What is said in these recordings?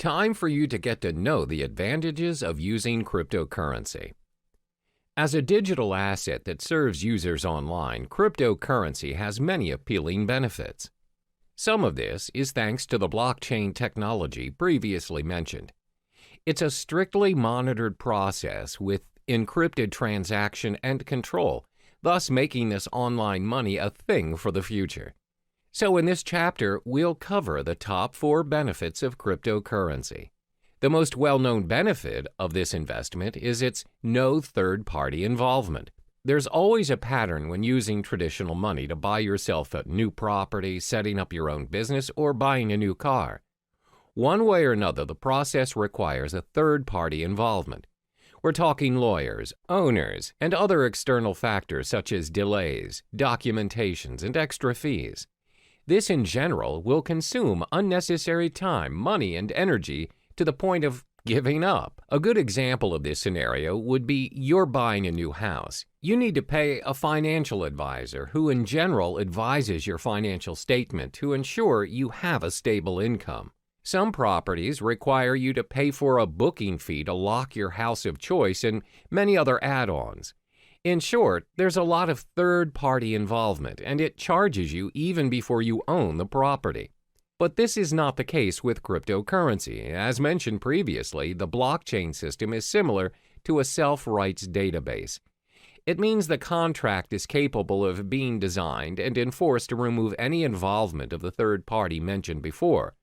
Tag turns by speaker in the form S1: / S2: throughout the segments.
S1: Time for you to get to know the advantages of using cryptocurrency. As a digital asset that serves users online, cryptocurrency has many appealing benefits. Some of this is thanks to the blockchain technology previously mentioned. It's a strictly monitored process with encrypted transaction and control, thus making this online money a thing for the future. So in this chapter, we'll cover the top 4 benefits of cryptocurrency. The most well-known benefit of this investment is its no third-party involvement. There's always a pattern when using traditional money to buy yourself a new property, setting up your own business, or buying a new car. One way or another, the process requires a third-party involvement. We're talking lawyers, owners, and other external factors such as delays, documentations, and extra fees. This, in general, will consume unnecessary time, money, and energy to the point of giving up. A good example of this scenario would be you're buying a new house. You need to pay a financial advisor who, in general, advises your financial statement to ensure you have a stable income. Some properties require you to pay for a booking fee to lock your house of choice and many other add-ons. In short, there's a lot of third-party involvement, and it charges you even before you own the property. But this is not the case with cryptocurrency. As mentioned previously, the blockchain system is similar to a self-rights database. It means the contract is capable of being designed and enforced to remove any involvement of the third party mentioned before.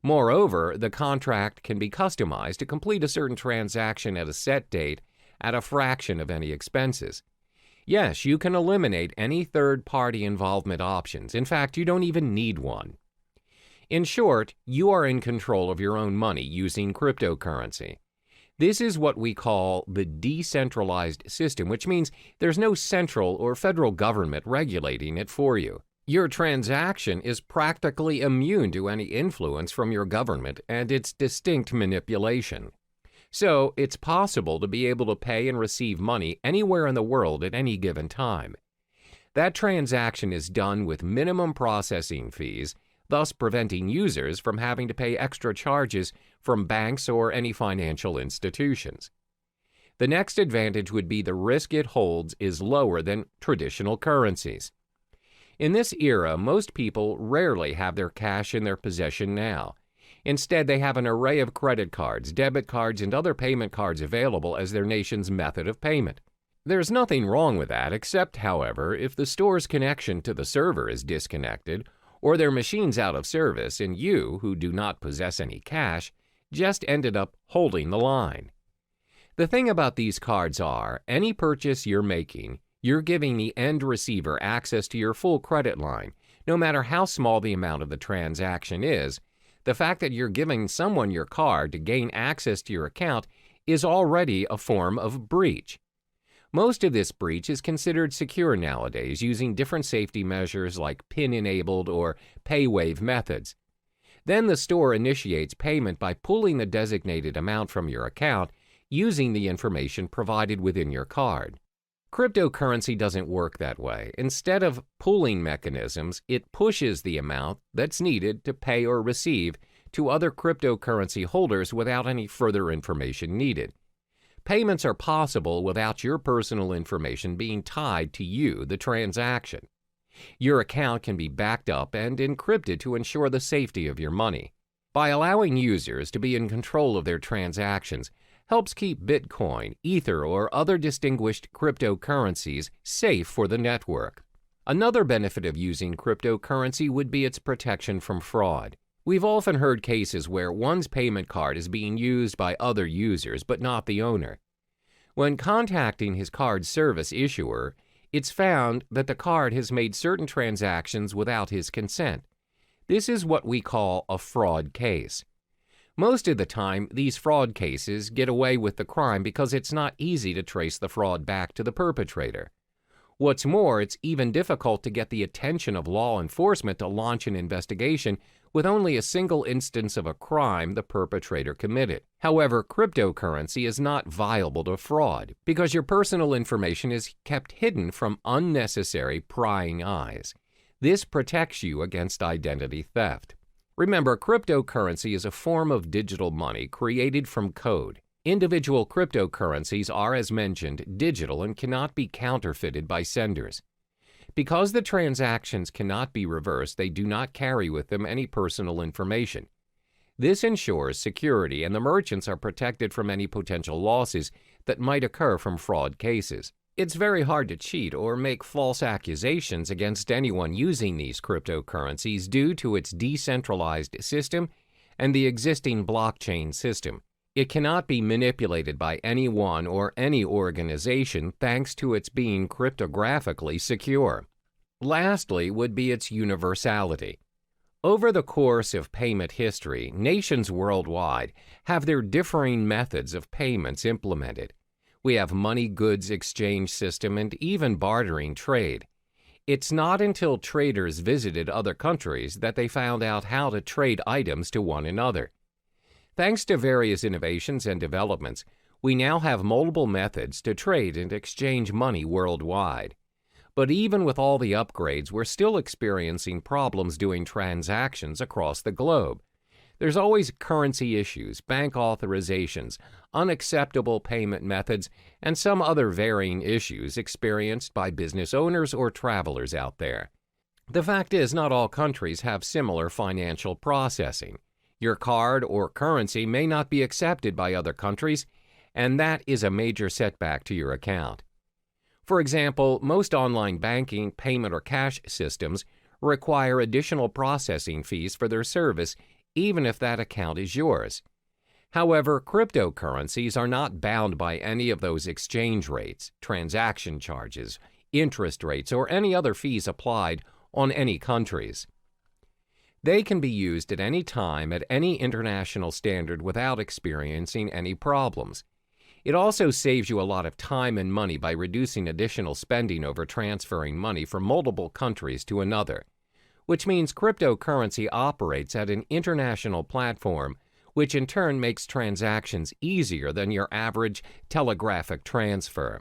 S1: Moreover, the contract can be customized to complete a certain transaction at a set date at a fraction of any expenses. Yes, you can eliminate any third-party involvement options. In fact, you don't even need one. In short, you are in control of your own money using cryptocurrency. This is what we call the decentralized system, which means there's no central or federal government regulating it for you. Your transaction is practically immune to any influence from your government and its distinct manipulation. So, it's possible to be able to pay and receive money anywhere in the world at any given time. That transaction is done with minimum processing fees, thus preventing users from having to pay extra charges from banks or any financial institutions. The next advantage would be the risk it holds is lower than traditional currencies. In this era, most people rarely have their cash in their possession now. Instead, they have an array of credit cards, debit cards, and other payment cards available as their nation's method of payment. There's nothing wrong with that, except, however, if the store's connection to the server is disconnected, or their machine's out of service, and you, who do not possess any cash, just ended up holding the line. The thing about these cards are, any purchase you're making, you're giving the end receiver access to your full credit line, no matter how small the amount of the transaction is. The fact that you're giving someone your card to gain access to your account is already a form of breach. Most of this breach is considered secure nowadays using different safety measures like PIN-enabled or pay-wave methods. Then the store initiates payment by pulling the designated amount from your account using the information provided within your card. Cryptocurrency doesn't work that way. Instead of pooling mechanisms, it pushes the amount that's needed to pay or receive to other cryptocurrency holders without any further information needed. Payments are possible without your personal information being tied to you, the transaction. Your account can be backed up and encrypted to ensure the safety of your money. By allowing users to be in control of their transactions, helps keep Bitcoin, Ether, or other distinguished cryptocurrencies safe for the network. Another benefit of using cryptocurrency would be its protection from fraud. We've often heard cases where one's payment card is being used by other users, but not the owner. When contacting his card service issuer, it's found that the card has made certain transactions without his consent. This is what we call a fraud case. Most of the time, these fraud cases get away with the crime because it's not easy to trace the fraud back to the perpetrator. What's more, it's even difficult to get the attention of law enforcement to launch an investigation with only a single instance of a crime the perpetrator committed. However, cryptocurrency is not viable to fraud because your personal information is kept hidden from unnecessary prying eyes. This protects you against identity theft. Remember, cryptocurrency is a form of digital money created from code. Individual cryptocurrencies are, as mentioned, digital and cannot be counterfeited by senders. Because the transactions cannot be reversed, they do not carry with them any personal information. This ensures security, and the merchants are protected from any potential losses that might occur from fraud cases. It's very hard to cheat or make false accusations against anyone using these cryptocurrencies due to its decentralized system and the existing blockchain system. It cannot be manipulated by anyone or any organization thanks to its being cryptographically secure. Lastly would be its universality. Over the course of payment history, nations worldwide have their differing methods of payments implemented. We have money goods exchange system and even bartering trade. It's not until traders visited other countries that they found out how to trade items to one another. Thanks to various innovations and developments, we now have multiple methods to trade and exchange money worldwide. But even with all the upgrades, we're still experiencing problems doing transactions across the globe. There's always currency issues, bank authorizations, unacceptable payment methods, and some other varying issues experienced by business owners or travelers out there. The fact is, not all countries have similar financial processing. Your card or currency may not be accepted by other countries, and that is a major setback to your account. For example, most online banking, payment, or cash systems require additional processing fees for their service, even if that account is yours. However, cryptocurrencies are not bound by any of those exchange rates, transaction charges, interest rates, or any other fees applied on any countries. They can be used at any time at any international standard without experiencing any problems. It also saves you a lot of time and money by reducing additional spending over transferring money from multiple countries to another, which means cryptocurrency operates at an international platform, which in turn makes transactions easier than your average telegraphic transfer.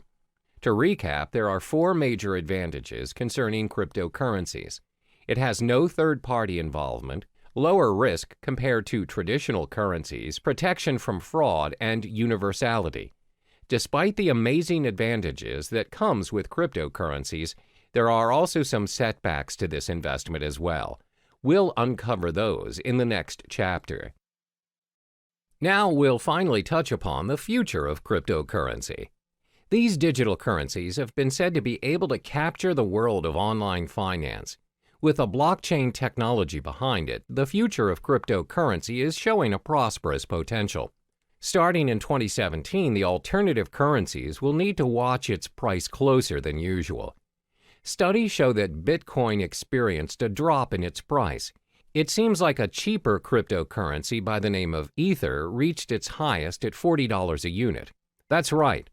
S1: To recap, there are 4 major advantages concerning cryptocurrencies. It has no third-party involvement, lower risk compared to traditional currencies, protection from fraud, and universality. Despite the amazing advantages that comes with cryptocurrencies, there are also some setbacks to this investment as well. We'll uncover those in the next chapter. Now we'll finally touch upon the future of cryptocurrency. These digital currencies have been said to be able to capture the world of online finance. With a blockchain technology behind it, the future of cryptocurrency is showing a prosperous potential. Starting in 2017, the alternative currencies will need to watch its price closer than usual. Studies show that Bitcoin experienced a drop in its price. It seems like a cheaper cryptocurrency by the name of Ether reached its highest at $40 a unit. That's right.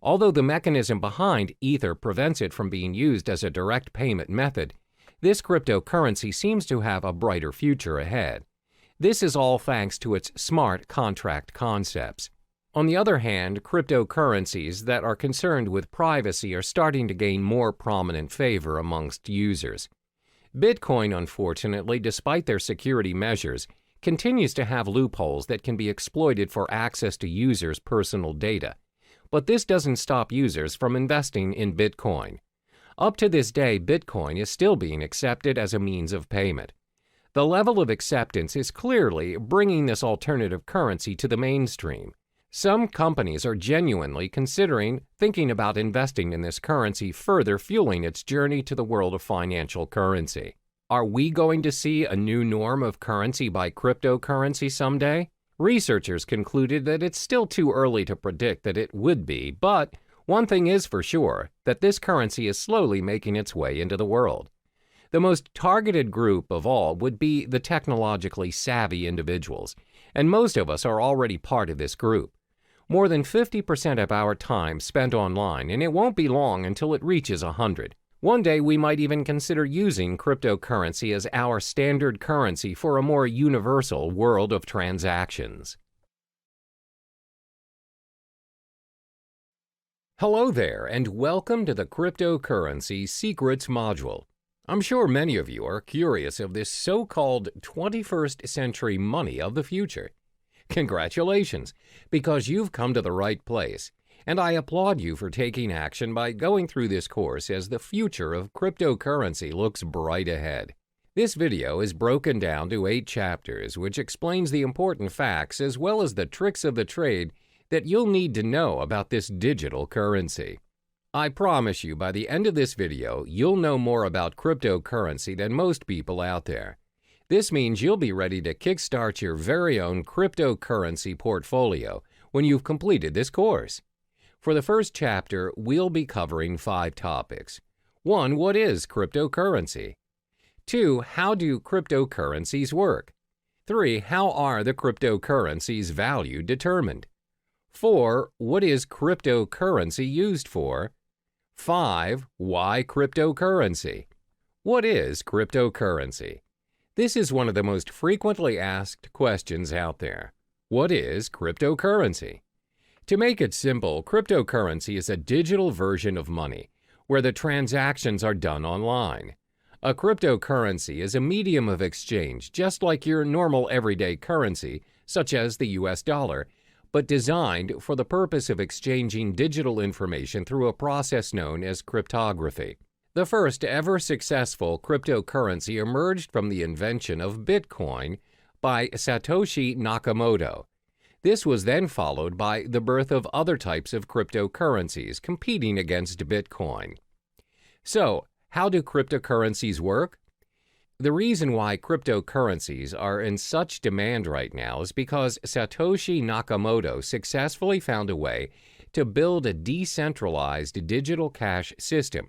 S1: Although the mechanism behind Ether prevents it from being used as a direct payment method, this cryptocurrency seems to have a brighter future ahead. This is all thanks to its smart contract concepts. On the other hand, cryptocurrencies that are concerned with privacy are starting to gain more prominent favor amongst users. Bitcoin, unfortunately, despite their security measures, continues to have loopholes that can be exploited for access to users' personal data. But this doesn't stop users from investing in Bitcoin. Up to this day, Bitcoin is still being accepted as a means of payment. The level of acceptance is clearly bringing this alternative currency to the mainstream. Some companies are genuinely thinking about investing in this currency, further fueling its journey to the world of financial currency. Are we going to see a new norm of currency by cryptocurrency someday? Researchers concluded that it's still too early to predict that it would be, but one thing is for sure, that this currency is slowly making its way into the world. The most targeted group of all would be the technologically savvy individuals, and most of us are already part of this group. More than 50% of our time spent online, and it won't be long until it reaches 100. One day we might even consider using cryptocurrency as our standard currency for a more universal world of transactions. Hello there, and welcome to the Cryptocurrency Secrets module. I'm sure many of you are curious of this so-called 21st century money of the future. Congratulations, because you've come to the right place, and I applaud you for taking action by going through this course as the future of cryptocurrency looks bright ahead. This video is broken down to 8 chapters, which explains the important facts as well as the tricks of the trade that you'll need to know about this digital currency. I promise you by the end of this video, you'll know more about cryptocurrency than most people out there. This means you'll be ready to kickstart your very own cryptocurrency portfolio when you've completed this course. For the first chapter, we'll be covering 5 topics. 1. What is cryptocurrency? 2. How do cryptocurrencies work? 3. How are the cryptocurrency's value determined? 4. What is cryptocurrency used for? 5. Why cryptocurrency? What is cryptocurrency? This is one of the most frequently asked questions out there. What is cryptocurrency? To make it simple, cryptocurrency is a digital version of money where the transactions are done online. A cryptocurrency is a medium of exchange just like your normal everyday currency, such as the US dollar, but designed for the purpose of exchanging digital information through a process known as cryptography. The first ever successful cryptocurrency emerged from the invention of Bitcoin by Satoshi Nakamoto. This was then followed by the birth of other types of cryptocurrencies competing against Bitcoin. So, how do cryptocurrencies work? The reason why cryptocurrencies are in such demand right now is because Satoshi Nakamoto successfully found a way to build a decentralized digital cash system.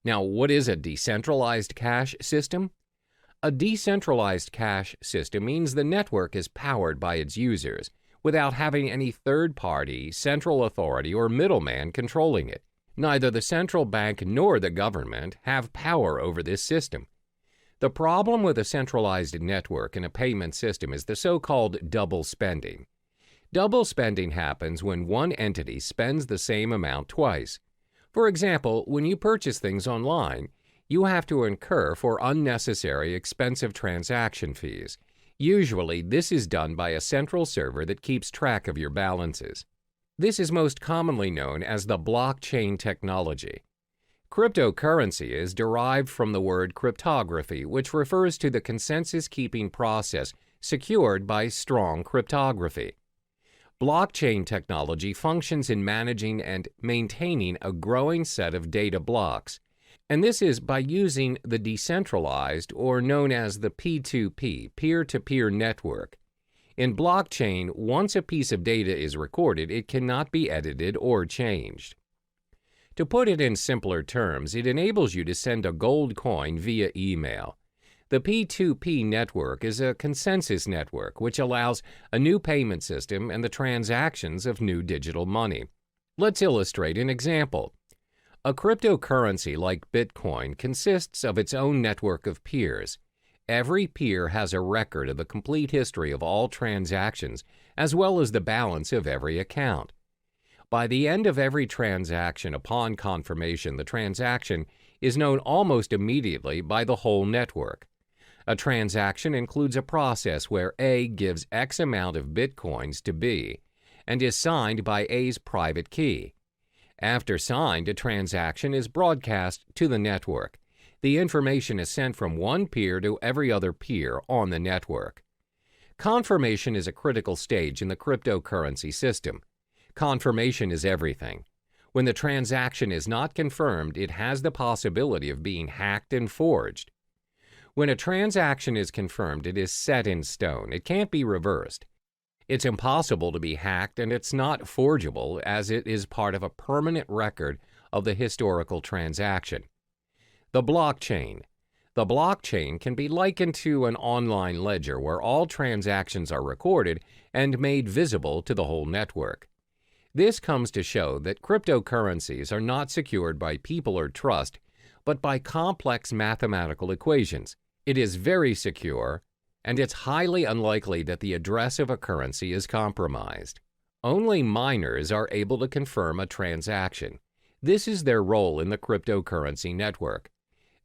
S1: Now, what is a decentralized cash system? A decentralized cash system means the network is powered by its users without having any third-party, central authority, or middleman controlling it. Neither the central bank nor the government have power over this system. The problem with a centralized network in a payment system is the so-called double spending. Double spending happens when one entity spends the same amount twice. For example, when you purchase things online, you have to incur for unnecessary expensive transaction fees. Usually, this is done by a central server that keeps track of your balances. This is most commonly known as the blockchain technology. Cryptocurrency is derived from the word cryptography, which refers to the consensus-keeping process secured by strong cryptography. Blockchain technology functions in managing and maintaining a growing set of data blocks, and this is by using the decentralized, or known as the P2P, peer-to-peer network. In blockchain, once a piece of data is recorded, it cannot be edited or changed. To put it in simpler terms, it enables you to send a gold coin via email. The P2P network is a consensus network which allows a new payment system and the transactions of new digital money. Let's illustrate an example. A cryptocurrency like Bitcoin consists of its own network of peers. Every peer has a record of the complete history of all transactions, as well as the balance of every account. By the end of every transaction upon confirmation, the transaction is known almost immediately by the whole network. A transaction includes a process where A gives X amount of Bitcoins to B and is signed by A's private key. After signed, a transaction is broadcast to the network. The information is sent from one peer to every other peer on the network. Confirmation is a critical stage in the cryptocurrency system. Confirmation is everything. When the transaction is not confirmed, it has the possibility of being hacked and forged. When a transaction is confirmed, it is set in stone. It can't be reversed. It's impossible to be hacked, and it's not forgeable as it is part of a permanent record of the historical transaction. The blockchain. The blockchain can be likened to an online ledger where all transactions are recorded and made visible to the whole network. This comes to show that cryptocurrencies are not secured by people or trust, but by complex mathematical equations. It is very secure, and it's highly unlikely that the address of a currency is compromised. Only miners are able to confirm a transaction. This is their role in the cryptocurrency network.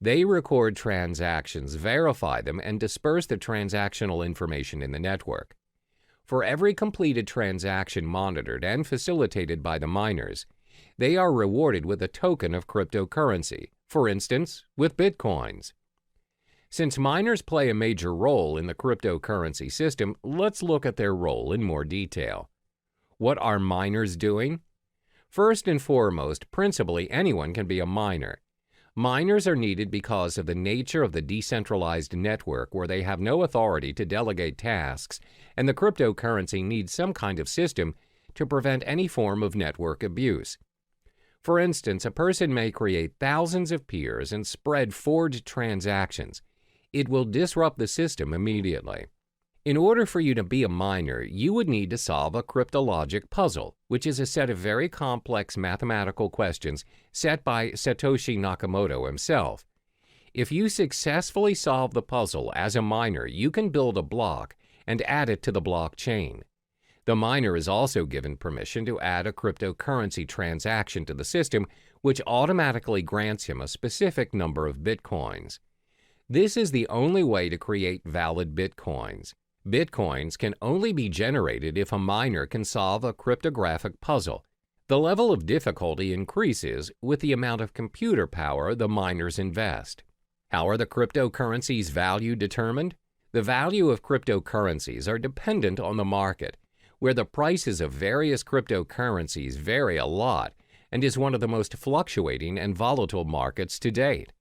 S1: They record transactions, verify them, and disperse the transactional information in the network. For every completed transaction monitored and facilitated by the miners, they are rewarded with a token of cryptocurrency, for instance, with bitcoins. Since miners play a major role in the cryptocurrency system, let's look at their role in more detail. What are miners doing? First and foremost, principally anyone can be a miner. Miners are needed because of the nature of the decentralized network where they have no authority to delegate tasks, and the cryptocurrency needs some kind of system to prevent any form of network abuse. For instance, a person may create thousands of peers and spread forged transactions. It will disrupt the system immediately. In order for you to be a miner, you would need to solve a cryptologic puzzle, which is a set of very complex mathematical questions set by Satoshi Nakamoto himself. If you successfully solve the puzzle as a miner, you can build a block and add it to the blockchain. The miner is also given permission to add a cryptocurrency transaction to the system, which automatically grants him a specific number of bitcoins. This is the only way to create valid bitcoins. Bitcoins can only be generated if a miner can solve a cryptographic puzzle. The level of difficulty increases with the amount of computer power the miners invest. How are the cryptocurrencies' value determined? The value of cryptocurrencies are dependent on the market, where the prices of various cryptocurrencies vary a lot and is one of the most fluctuating and volatile markets to date.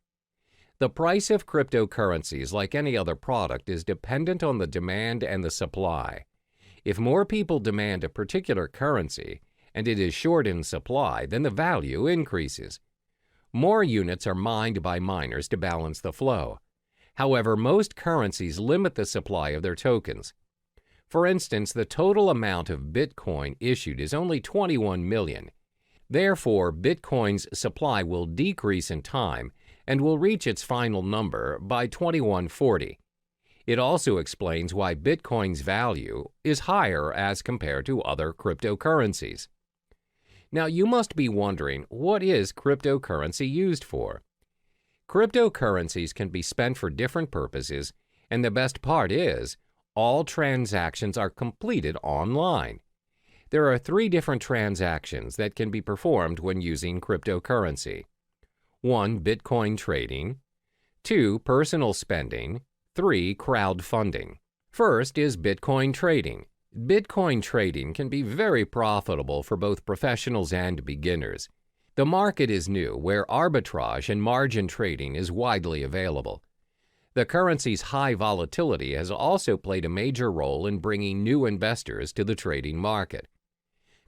S1: The price of cryptocurrencies, like any other product, is dependent on the demand and the supply. If more people demand a particular currency and it is short in supply, then the value increases. More units are mined by miners to balance the flow. However, most currencies limit the supply of their tokens. For instance, the total amount of Bitcoin issued is only 21 million. Therefore, Bitcoin's supply will decrease in time and will reach its final number by 2140. It also explains why Bitcoin's value is higher as compared to other cryptocurrencies. Now, you must be wondering, what is cryptocurrency used for? Cryptocurrencies can be spent for different purposes, and the best part is, all transactions are completed online. There are 3 different transactions that can be performed when using cryptocurrency. 1. Bitcoin trading. 2. Personal spending. 3. Crowdfunding. First is Bitcoin trading. Bitcoin trading can be very profitable for both professionals and beginners. The market is new, where arbitrage and margin trading is widely available. The currency's high volatility has also played a major role in bringing new investors to the trading market.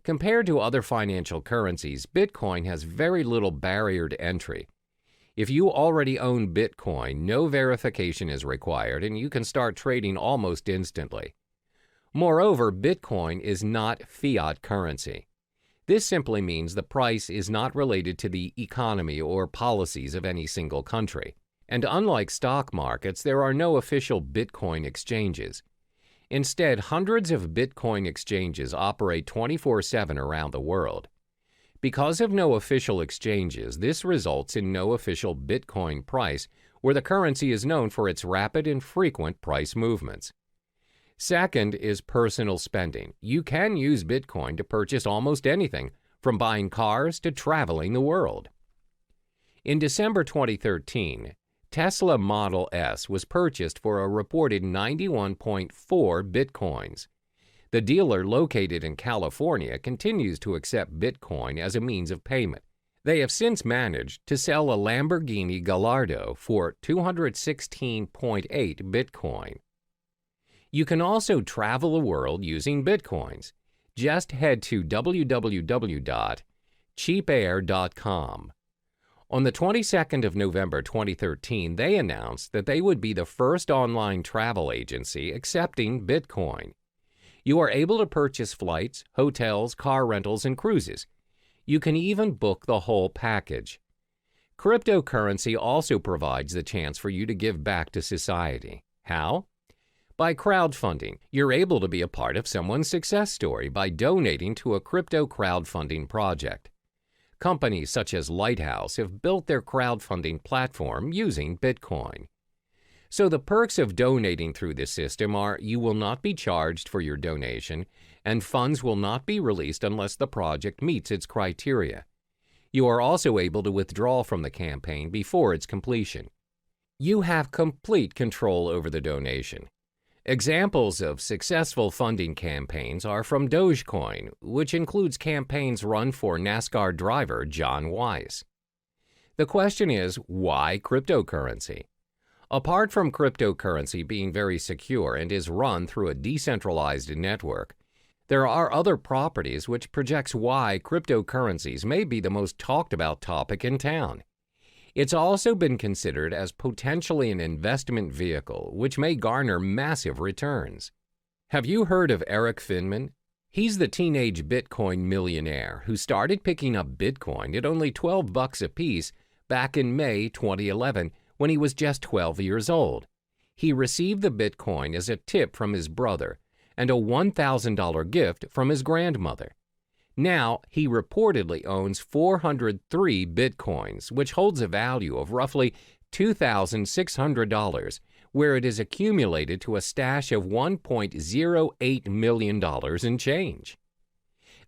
S1: Compared to other financial currencies, Bitcoin has very little barrier to entry. If you already own Bitcoin, no verification is required and you can start trading almost instantly. Moreover, Bitcoin is not fiat currency. This simply means the price is not related to the economy or policies of any single country. And unlike stock markets, there are no official Bitcoin exchanges. Instead, hundreds of Bitcoin exchanges operate 24/7 around the world. Because of no official exchanges, this results in no official Bitcoin price, where the currency is known for its rapid and frequent price movements. Second is personal spending. You can use Bitcoin to purchase almost anything, from buying cars to traveling the world. In December 2013, Tesla Model S was purchased for a reported 91.4 Bitcoins. The dealer, located in California, continues to accept Bitcoin as a means of payment. They have since managed to sell a Lamborghini Gallardo for 216.8 Bitcoin. You can also travel the world using Bitcoins. Just head to www.cheapair.com. On the 22nd of November 2013, they announced that they would be the first online travel agency accepting Bitcoin. You are able to purchase flights, hotels, car rentals, and cruises. You can even book the whole package. Cryptocurrency also provides the chance for you to give back to society. How? By crowdfunding. You're able to be a part of someone's success story by donating to a crypto crowdfunding project. Companies such as Lighthouse have built their crowdfunding platform using Bitcoin. So the perks of donating through this system are you will not be charged for your donation, and funds will not be released unless the project meets its criteria. You are also able to withdraw from the campaign before its completion. You have complete control over the donation. Examples of successful funding campaigns are from Dogecoin, which includes campaigns run for NASCAR driver John Weiss. The question is, why cryptocurrency? Apart from cryptocurrency being very secure and is run through a decentralized network, there are other properties which projects why cryptocurrencies may be the most talked about topic in town. It's also been considered as potentially an investment vehicle which may garner massive returns. Have you heard of Eric Finman? He's the teenage Bitcoin millionaire who started picking up Bitcoin at only $12 a piece back in May 2011 when he was just 12 years old. He received the Bitcoin as a tip from his brother and a $1,000 gift from his grandmother. Now, he reportedly owns 403 Bitcoins, which holds a value of roughly $2,600, where it is accumulated to a stash of $1.08 million in change.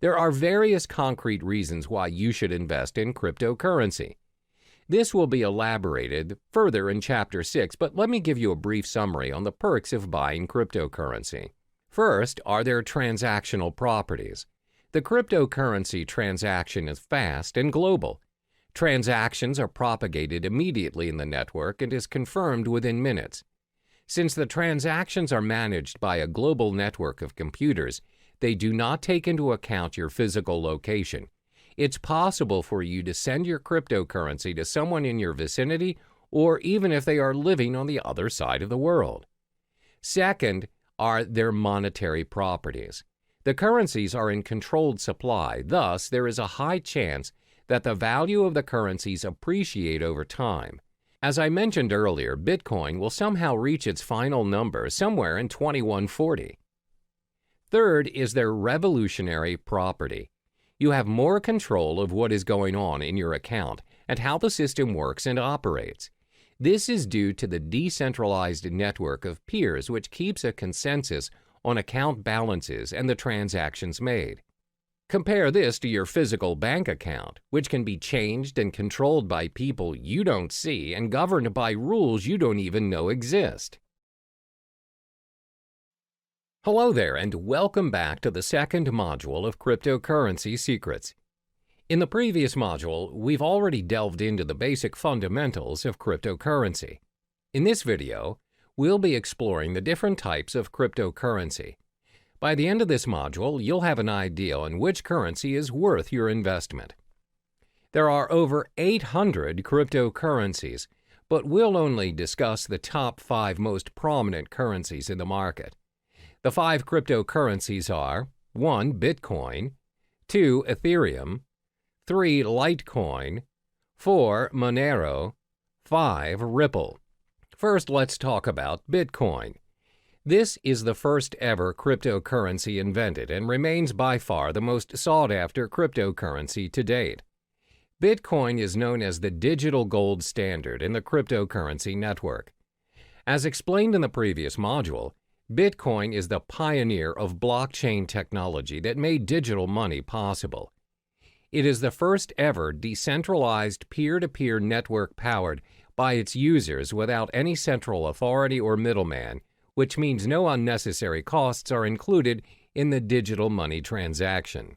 S1: There are various concrete reasons why you should invest in cryptocurrency. This will be elaborated further in Chapter 6, but let me give you a brief summary on the perks of buying cryptocurrency. First are their transactional properties. The cryptocurrency transaction is fast and global. Transactions are propagated immediately in the network and is confirmed within minutes. Since the transactions are managed by a global network of computers, they do not take into account your physical location. It's possible for you to send your cryptocurrency to someone in your vicinity or even if they are living on the other side of the world. Second are their monetary properties. The currencies are in controlled supply, thus there is a high chance that the value of the currencies appreciate over time. As I mentioned earlier, Bitcoin will somehow reach its final number somewhere in 2140. Third is their revolutionary property. You have more control of what is going on in your account and how the system works and operates. This is due to the decentralized network of peers which keeps a consensus on account balances and the transactions made. Compare this to your physical bank account, which can be changed and controlled by people you don't see and governed by rules you don't even know exist. Hello there, and welcome back to the second module of Cryptocurrency Secrets. In the previous module, we've already delved into the basic fundamentals of cryptocurrency. In this video, we'll be exploring the different types of cryptocurrency. By the end of this module, you'll have an idea on which currency is worth your investment. There are over 800 cryptocurrencies, but we'll only discuss the top 5 most prominent currencies in the market. The 5 cryptocurrencies are 1. Bitcoin, 2. Ethereum, 3. Litecoin, 4. Monero, 5. Ripple. First, let's talk about Bitcoin. This is the first ever cryptocurrency invented and remains by far the most sought-after cryptocurrency to date. Bitcoin is known as the digital gold standard in the cryptocurrency network. As explained in the previous module, Bitcoin is the pioneer of blockchain technology that made digital money possible. It is the first ever decentralized peer-to-peer network powered by its users without any central authority or middleman, which means no unnecessary costs are included in the digital money transaction.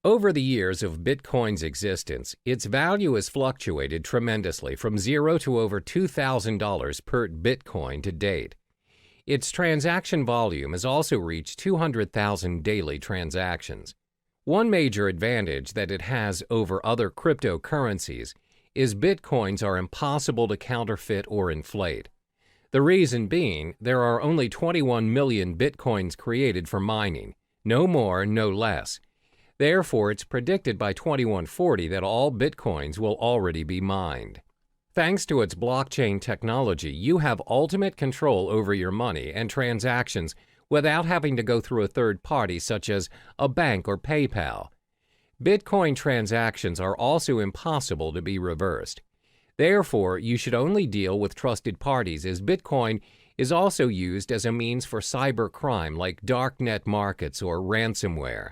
S1: Over the years of Bitcoin's existence, its value has fluctuated tremendously from $0 to over $2,000 per Bitcoin to date. Its transaction volume has also reached 200,000 daily transactions. One major advantage that it has over other cryptocurrencies is Bitcoins are impossible to counterfeit or inflate. The reason being, there are only 21 million Bitcoins created for mining, no more, no less. Therefore, it's predicted by 2140 that all Bitcoins will already be mined. Thanks to its blockchain technology, you have ultimate control over your money and transactions without having to go through a third party such as a bank or PayPal. Bitcoin transactions are also impossible to be reversed. Therefore, you should only deal with trusted parties, as Bitcoin is also used as a means for cybercrime like darknet markets or ransomware.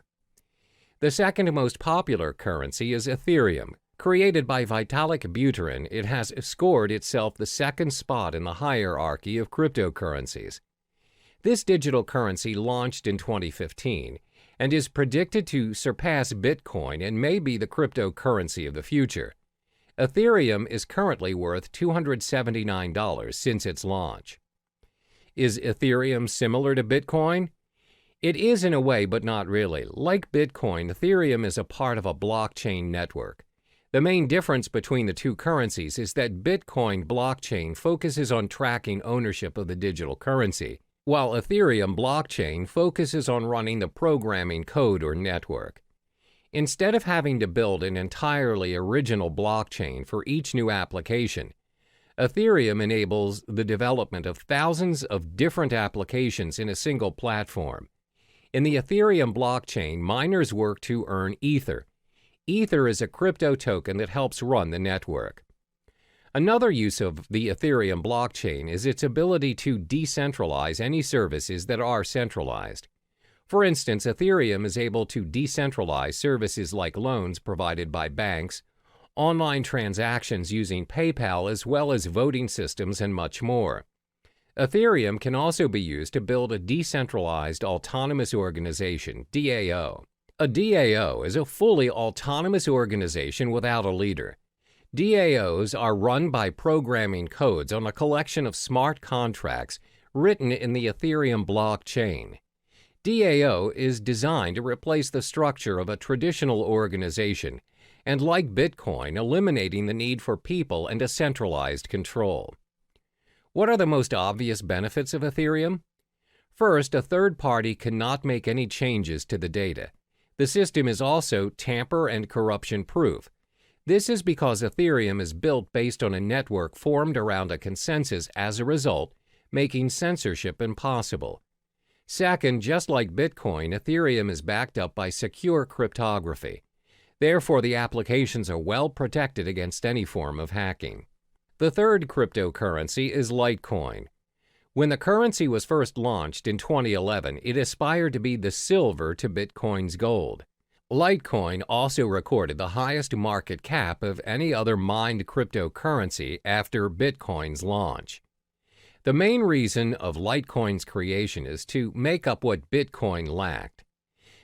S1: The second most popular currency is Ethereum. Created by Vitalik Buterin, it has scored itself the second spot in the hierarchy of cryptocurrencies. This digital currency launched in 2015 and is predicted to surpass Bitcoin and may be the cryptocurrency of the future. Ethereum is currently worth $279 since its launch. Is Ethereum similar to Bitcoin? It is in a way, but not really. Like Bitcoin, Ethereum is a part of a blockchain network. The main difference between the two currencies is that Bitcoin blockchain focuses on tracking ownership of the digital currency, while Ethereum blockchain focuses on running the programming code or network. Instead of having to build an entirely original blockchain for each new application, Ethereum enables the development of thousands of different applications in a single platform. In the Ethereum blockchain, miners work to earn Ether. Ether is a crypto token that helps run the network. Another use of the Ethereum blockchain is its ability to decentralize any services that are centralized. For instance, Ethereum is able to decentralize services like loans provided by banks, online transactions using PayPal, as well as voting systems and much more. Ethereum can also be used to build a decentralized autonomous organization, DAO. A DAO is a fully autonomous organization without a leader. DAOs are run by programming codes on a collection of smart contracts written in the Ethereum blockchain. DAO is designed to replace the structure of a traditional organization and, like Bitcoin, eliminating the need for people and a centralized control. What are the most obvious benefits of Ethereum? First, a third party cannot make any changes to the data. The system is also tamper and corruption proof. This is because Ethereum is built based on a network formed around a consensus, as a result, making censorship impossible. Second, just like Bitcoin, Ethereum is backed up by secure cryptography. Therefore, the applications are well protected against any form of hacking. The third cryptocurrency is Litecoin. When the currency was first launched in 2011, it aspired to be the silver to Bitcoin's gold. Litecoin also recorded the highest market cap of any other mined cryptocurrency after Bitcoin's launch. The main reason of Litecoin's creation is to make up what Bitcoin lacked.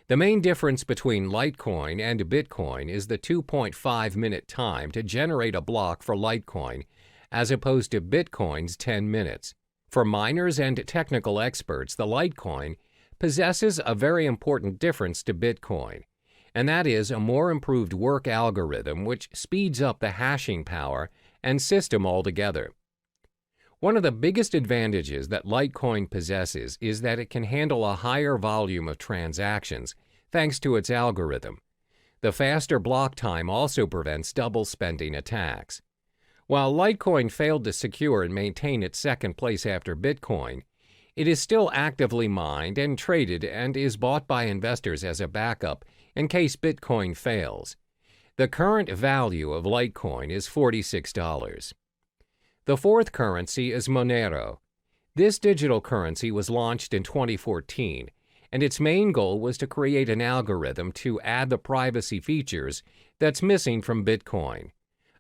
S1: The main difference between Litecoin and Bitcoin is the 2.5-minute time to generate a block for Litecoin, as opposed to Bitcoin's 10 minutes. For miners and technical experts, the Litecoin possesses a very important difference to Bitcoin, and that is a more improved work algorithm which speeds up the hashing power and system altogether. One of the biggest advantages that Litecoin possesses is that it can handle a higher volume of transactions thanks to its algorithm. The faster block time also prevents double spending attacks. While Litecoin failed to secure and maintain its second place after Bitcoin, it is still actively mined and traded and is bought by investors as a backup in case Bitcoin fails. The current value of Litecoin is $46. The fourth currency is Monero. This digital currency was launched in 2014, and its main goal was to create an algorithm to add the privacy features that's missing from Bitcoin.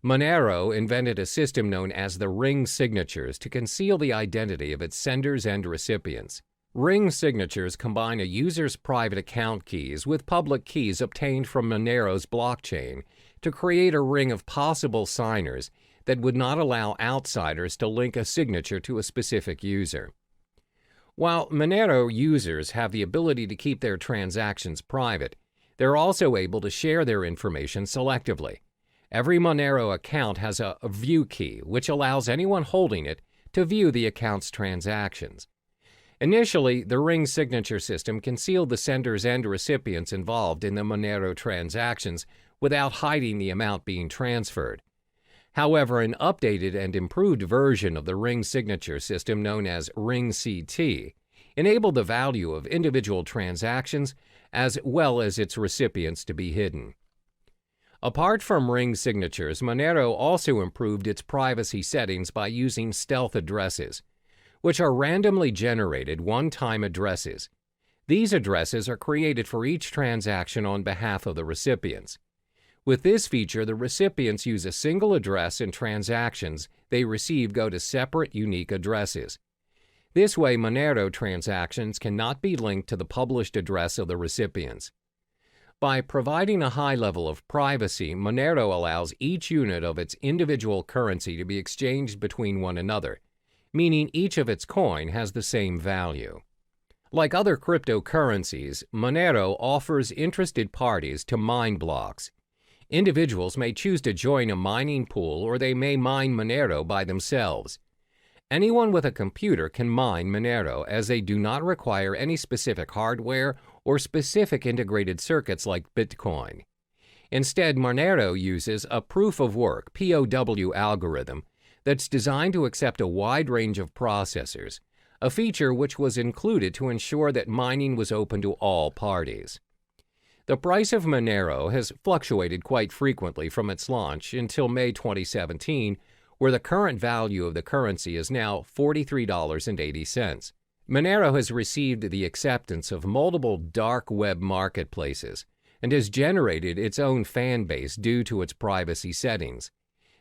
S1: Monero invented a system known as the ring signatures to conceal the identity of its senders and recipients. Ring signatures combine a user's private account keys with public keys obtained from Monero's blockchain to create a ring of possible signers that would not allow outsiders to link a signature to a specific user. While Monero users have the ability to keep their transactions private, they're also able to share their information selectively. Every Monero account has a view key, which allows anyone holding it to view the account's transactions. Initially, the ring signature system concealed the senders and recipients involved in the Monero transactions without hiding the amount being transferred. However, an updated and improved version of the ring signature system known as Ring CT enabled the value of individual transactions as well as its recipients to be hidden. Apart from ring signatures, Monero also improved its privacy settings by using stealth addresses, which are randomly generated one-time addresses. These addresses are created for each transaction on behalf of the recipients. With this feature, the recipients use a single address and transactions they receive go to separate, unique addresses. This way, Monero transactions cannot be linked to the published address of the recipients. By providing a high level of privacy, Monero allows each unit of its individual currency to be exchanged between one another, meaning each of its coin has the same value. Like other cryptocurrencies, Monero offers interested parties to mine blocks. Individuals may choose to join a mining pool, or they may mine Monero by themselves. Anyone with a computer can mine Monero, as they do not require any specific hardware or specific integrated circuits like Bitcoin. Instead, Monero uses a proof-of-work (POW) algorithm that's designed to accept a wide range of processors, a feature which was included to ensure that mining was open to all parties. The price of Monero has fluctuated quite frequently from its launch until May 2017, where the current value of the currency is now $43.80. Monero has received the acceptance of multiple dark web marketplaces and has generated its own fan base due to its privacy settings.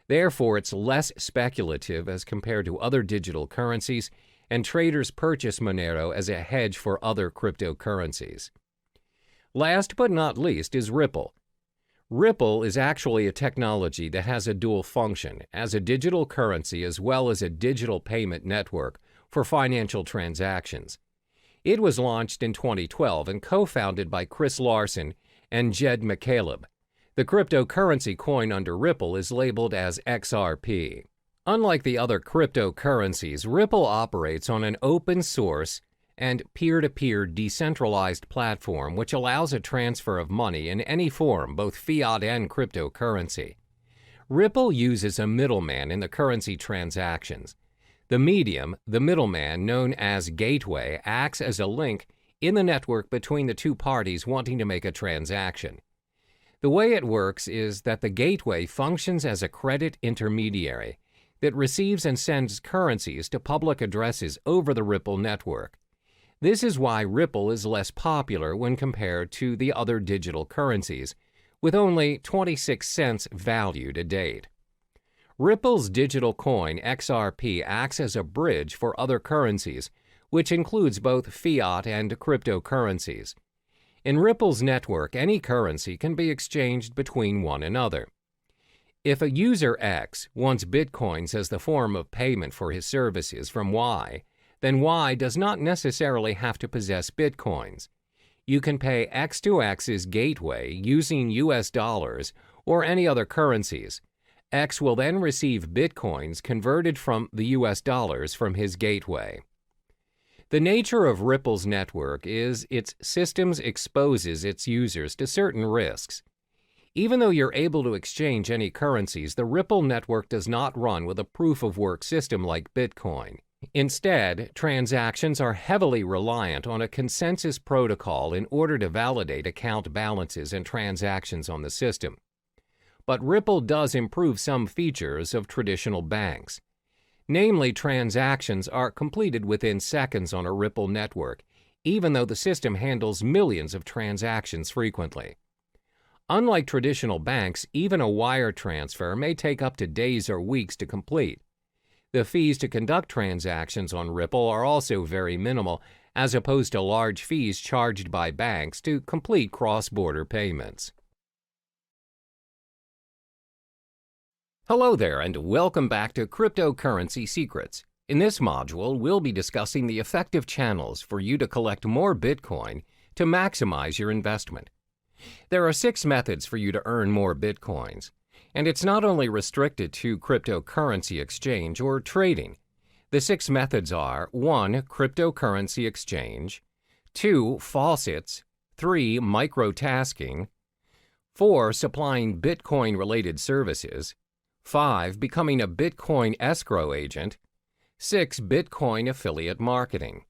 S1: Therefore, it's less speculative as compared to other digital currencies, and traders purchase Monero as a hedge for other cryptocurrencies. Last but not least is Ripple. Ripple is actually a technology that has a dual function as a digital currency as well as a digital payment network for financial transactions. It was launched in 2012 and co-founded by Chris Larsen and Jed McCaleb. The cryptocurrency coin under Ripple is labeled as XRP. Unlike the other cryptocurrencies, Ripple operates on an open source and peer-to-peer decentralized platform which allows a transfer of money in any form, both fiat and cryptocurrency. Ripple uses a middleman in the currency transactions. The medium, the middleman known as gateway, acts as a link in the network between the two parties wanting to make a transaction. The way it works is that the gateway functions as a credit intermediary that receives and sends currencies to public addresses over the Ripple network. This is why Ripple is less popular when compared to the other digital currencies, with only 26 cents value to date. Ripple's digital coin XRP acts as a bridge for other currencies, which includes both fiat and cryptocurrencies. In Ripple's network, any currency can be exchanged between one another. If a user X wants Bitcoins as the form of payment for his services from Y, then Y does not necessarily have to possess Bitcoins. You can pay X to X's gateway using US dollars or any other currencies. X will then receive Bitcoins converted from the US dollars from his gateway. The nature of Ripple's network is its systems exposes its users to certain risks. Even though you're able to exchange any currencies, the Ripple network does not run with a proof-of-work system like Bitcoin. Instead, transactions are heavily reliant on a consensus protocol in order to validate account balances and transactions on the system. But Ripple does improve some features of traditional banks. Namely, transactions are completed within seconds on a Ripple network, even though the system handles millions of transactions frequently. Unlike traditional banks, even a wire transfer may take up to days or weeks to complete. The fees to conduct transactions on Ripple are also very minimal, as opposed to large fees charged by banks to complete cross-border payments. Hello there, and welcome back to Cryptocurrency Secrets. In this module, we'll be discussing the effective channels for you to collect more Bitcoin to maximize your investment. There are 6 methods for you to earn more Bitcoins. And it's not only restricted to cryptocurrency exchange or trading. The 6 methods are 1. Cryptocurrency exchange, 2. Faucets, 3. Microtasking, 4. Supplying Bitcoin-related services, 5. Becoming a Bitcoin escrow agent, 6. Bitcoin affiliate marketing.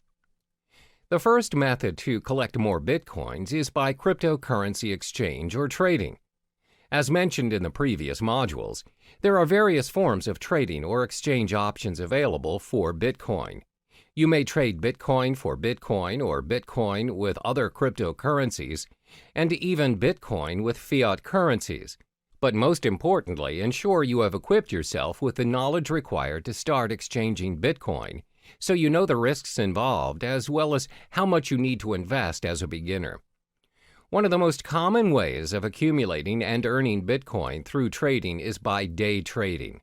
S1: The first method to collect more Bitcoins is by cryptocurrency exchange or trading. As mentioned in the previous modules, there are various forms of trading or exchange options available for Bitcoin. You may trade Bitcoin for Bitcoin or Bitcoin with other cryptocurrencies, and even Bitcoin with fiat currencies. But most importantly, ensure you have equipped yourself with the knowledge required to start exchanging Bitcoin, so you know the risks involved as well as how much you need to invest as a beginner. One of the most common ways of accumulating and earning Bitcoin through trading is by day trading.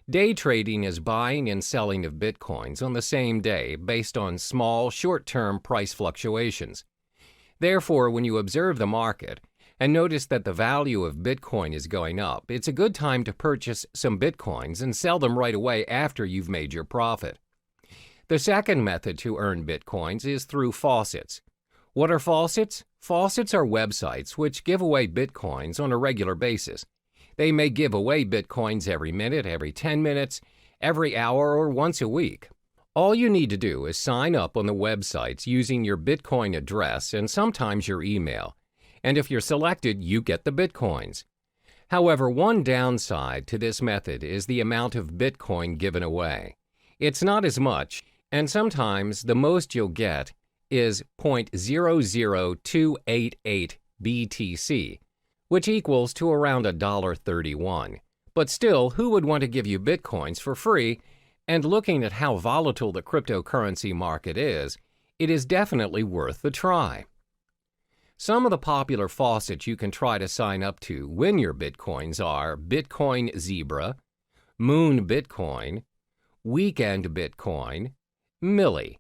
S1: Day trading is buying and selling of Bitcoins on the same day based on small, short-term price fluctuations. Therefore, when you observe the market and notice that the value of Bitcoin is going up, it's a good time to purchase some Bitcoins and sell them right away after you've made your profit. The second method to earn Bitcoins is through faucets. What are faucets? Faucets are websites which give away Bitcoins on a regular basis. They may give away Bitcoins every minute, every 10 minutes, every hour, or once a week. All you need to do is sign up on the websites using your Bitcoin address and sometimes your email. And if you're selected, you get the Bitcoins. However, one downside to this method is the amount of Bitcoin given away. It's not as much, and sometimes the most you'll get is 0.00288 BTC, which equals to around $1.31. But still, who would want to give you Bitcoins for free? And looking at how volatile the cryptocurrency market is, it is definitely worth the try. Some of the popular faucets you can try to sign up to win your Bitcoins are Bitcoin Zebra, Moon Bitcoin, Weekend Bitcoin, Milli.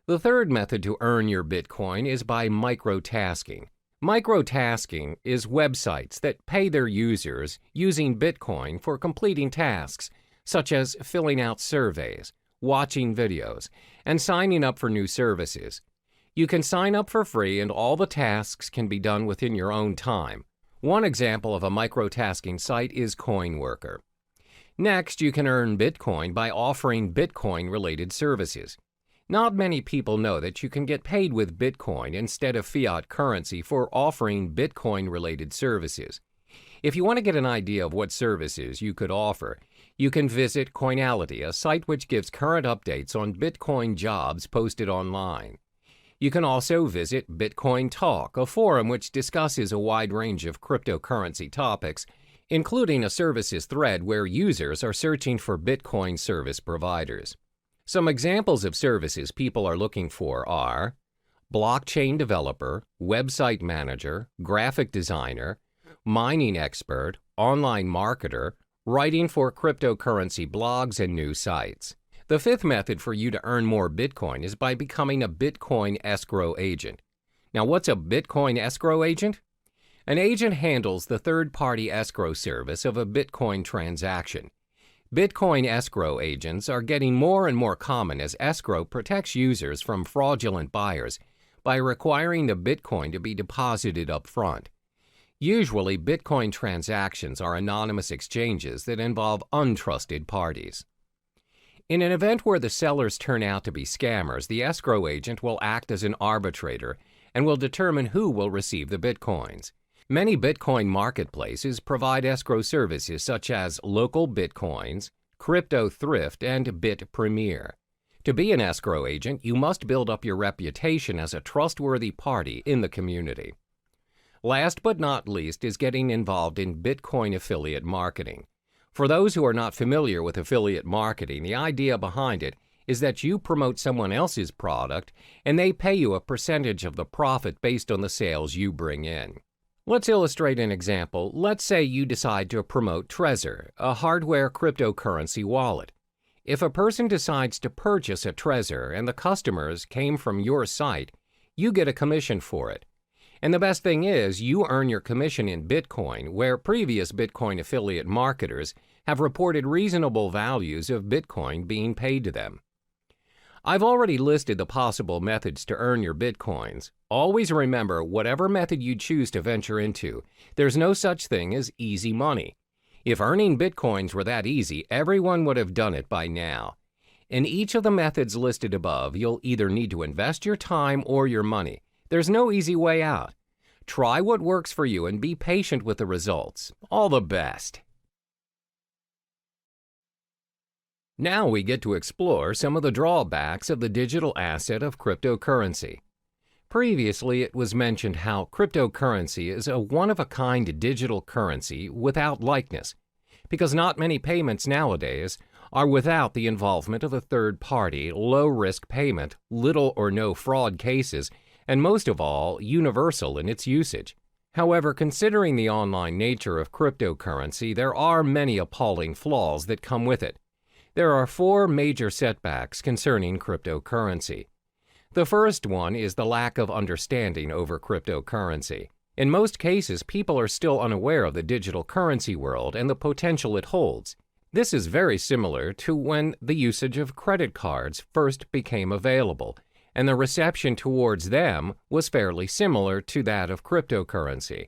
S1: The third method to earn your Bitcoin is by microtasking. Microtasking is websites that pay their users using Bitcoin for completing tasks, such as filling out surveys, watching videos, and signing up for new services. You can sign up for free and all the tasks can be done within your own time. One example of a microtasking site is CoinWorker. Next, you can earn Bitcoin by offering Bitcoin-related services. Not many people know that you can get paid with Bitcoin instead of fiat currency for offering Bitcoin-related services. If you want to get an idea of what services you could offer, you can visit Coinality, a site which gives current updates on Bitcoin jobs posted online. You can also visit Bitcoin Talk, a forum which discusses a wide range of cryptocurrency topics, including a services thread where users are searching for Bitcoin service providers. Some examples of services people are looking for are blockchain developer, website manager, graphic designer, mining expert, online marketer, writing for cryptocurrency blogs and new sites. The fifth method for you to earn more Bitcoin is by becoming a Bitcoin escrow agent. Now, what's a Bitcoin escrow agent? An agent handles the third-party escrow service of a Bitcoin transaction. Bitcoin escrow agents are getting more and more common as escrow protects users from fraudulent buyers by requiring the Bitcoin to be deposited up front. Usually, Bitcoin transactions are anonymous exchanges that involve untrusted parties. In an event where the sellers turn out to be scammers, the escrow agent will act as an arbitrator and will determine who will receive the Bitcoins. Many Bitcoin marketplaces provide escrow services such as Local Bitcoins, Crypto Thrift, and Bit Premier. To be an escrow agent, you must build up your reputation as a trustworthy party in the community. Last but not least is getting involved in Bitcoin affiliate marketing. For those who are not familiar with affiliate marketing, the idea behind it is that you promote someone else's product and they pay you a percentage of the profit based on the sales you bring in. Let's illustrate an example. Let's say you decide to promote Trezor, a hardware cryptocurrency wallet. If a person decides to purchase a Trezor and the customers came from your site, you get a commission for it. And the best thing is, you earn your commission in Bitcoin, where previous Bitcoin affiliate marketers have reported reasonable values of Bitcoin being paid to them. I've already listed the possible methods to earn your Bitcoins. Always remember, whatever method you choose to venture into, there's no such thing as easy money. If earning Bitcoins were that easy, everyone would have done it by now. In each of the methods listed above, you'll either need to invest your time or your money. There's no easy way out. Try what works for you and be patient with the results. All the best. Now we get to explore some of the drawbacks of the digital asset of cryptocurrency. Previously, it was mentioned how cryptocurrency is a one-of-a-kind digital currency without likeness, because not many payments nowadays are without the involvement of a third-party, low-risk payment, little or no fraud cases, and most of all, universal in its usage. However, considering the online nature of cryptocurrency, there are many appalling flaws that come with it. There are 4 major setbacks concerning cryptocurrency. The first one is the lack of understanding over cryptocurrency. In most cases, people are still unaware of the digital currency world and the potential it holds. This is very similar to when the usage of credit cards first became available, and the reception towards them was fairly similar to that of cryptocurrency.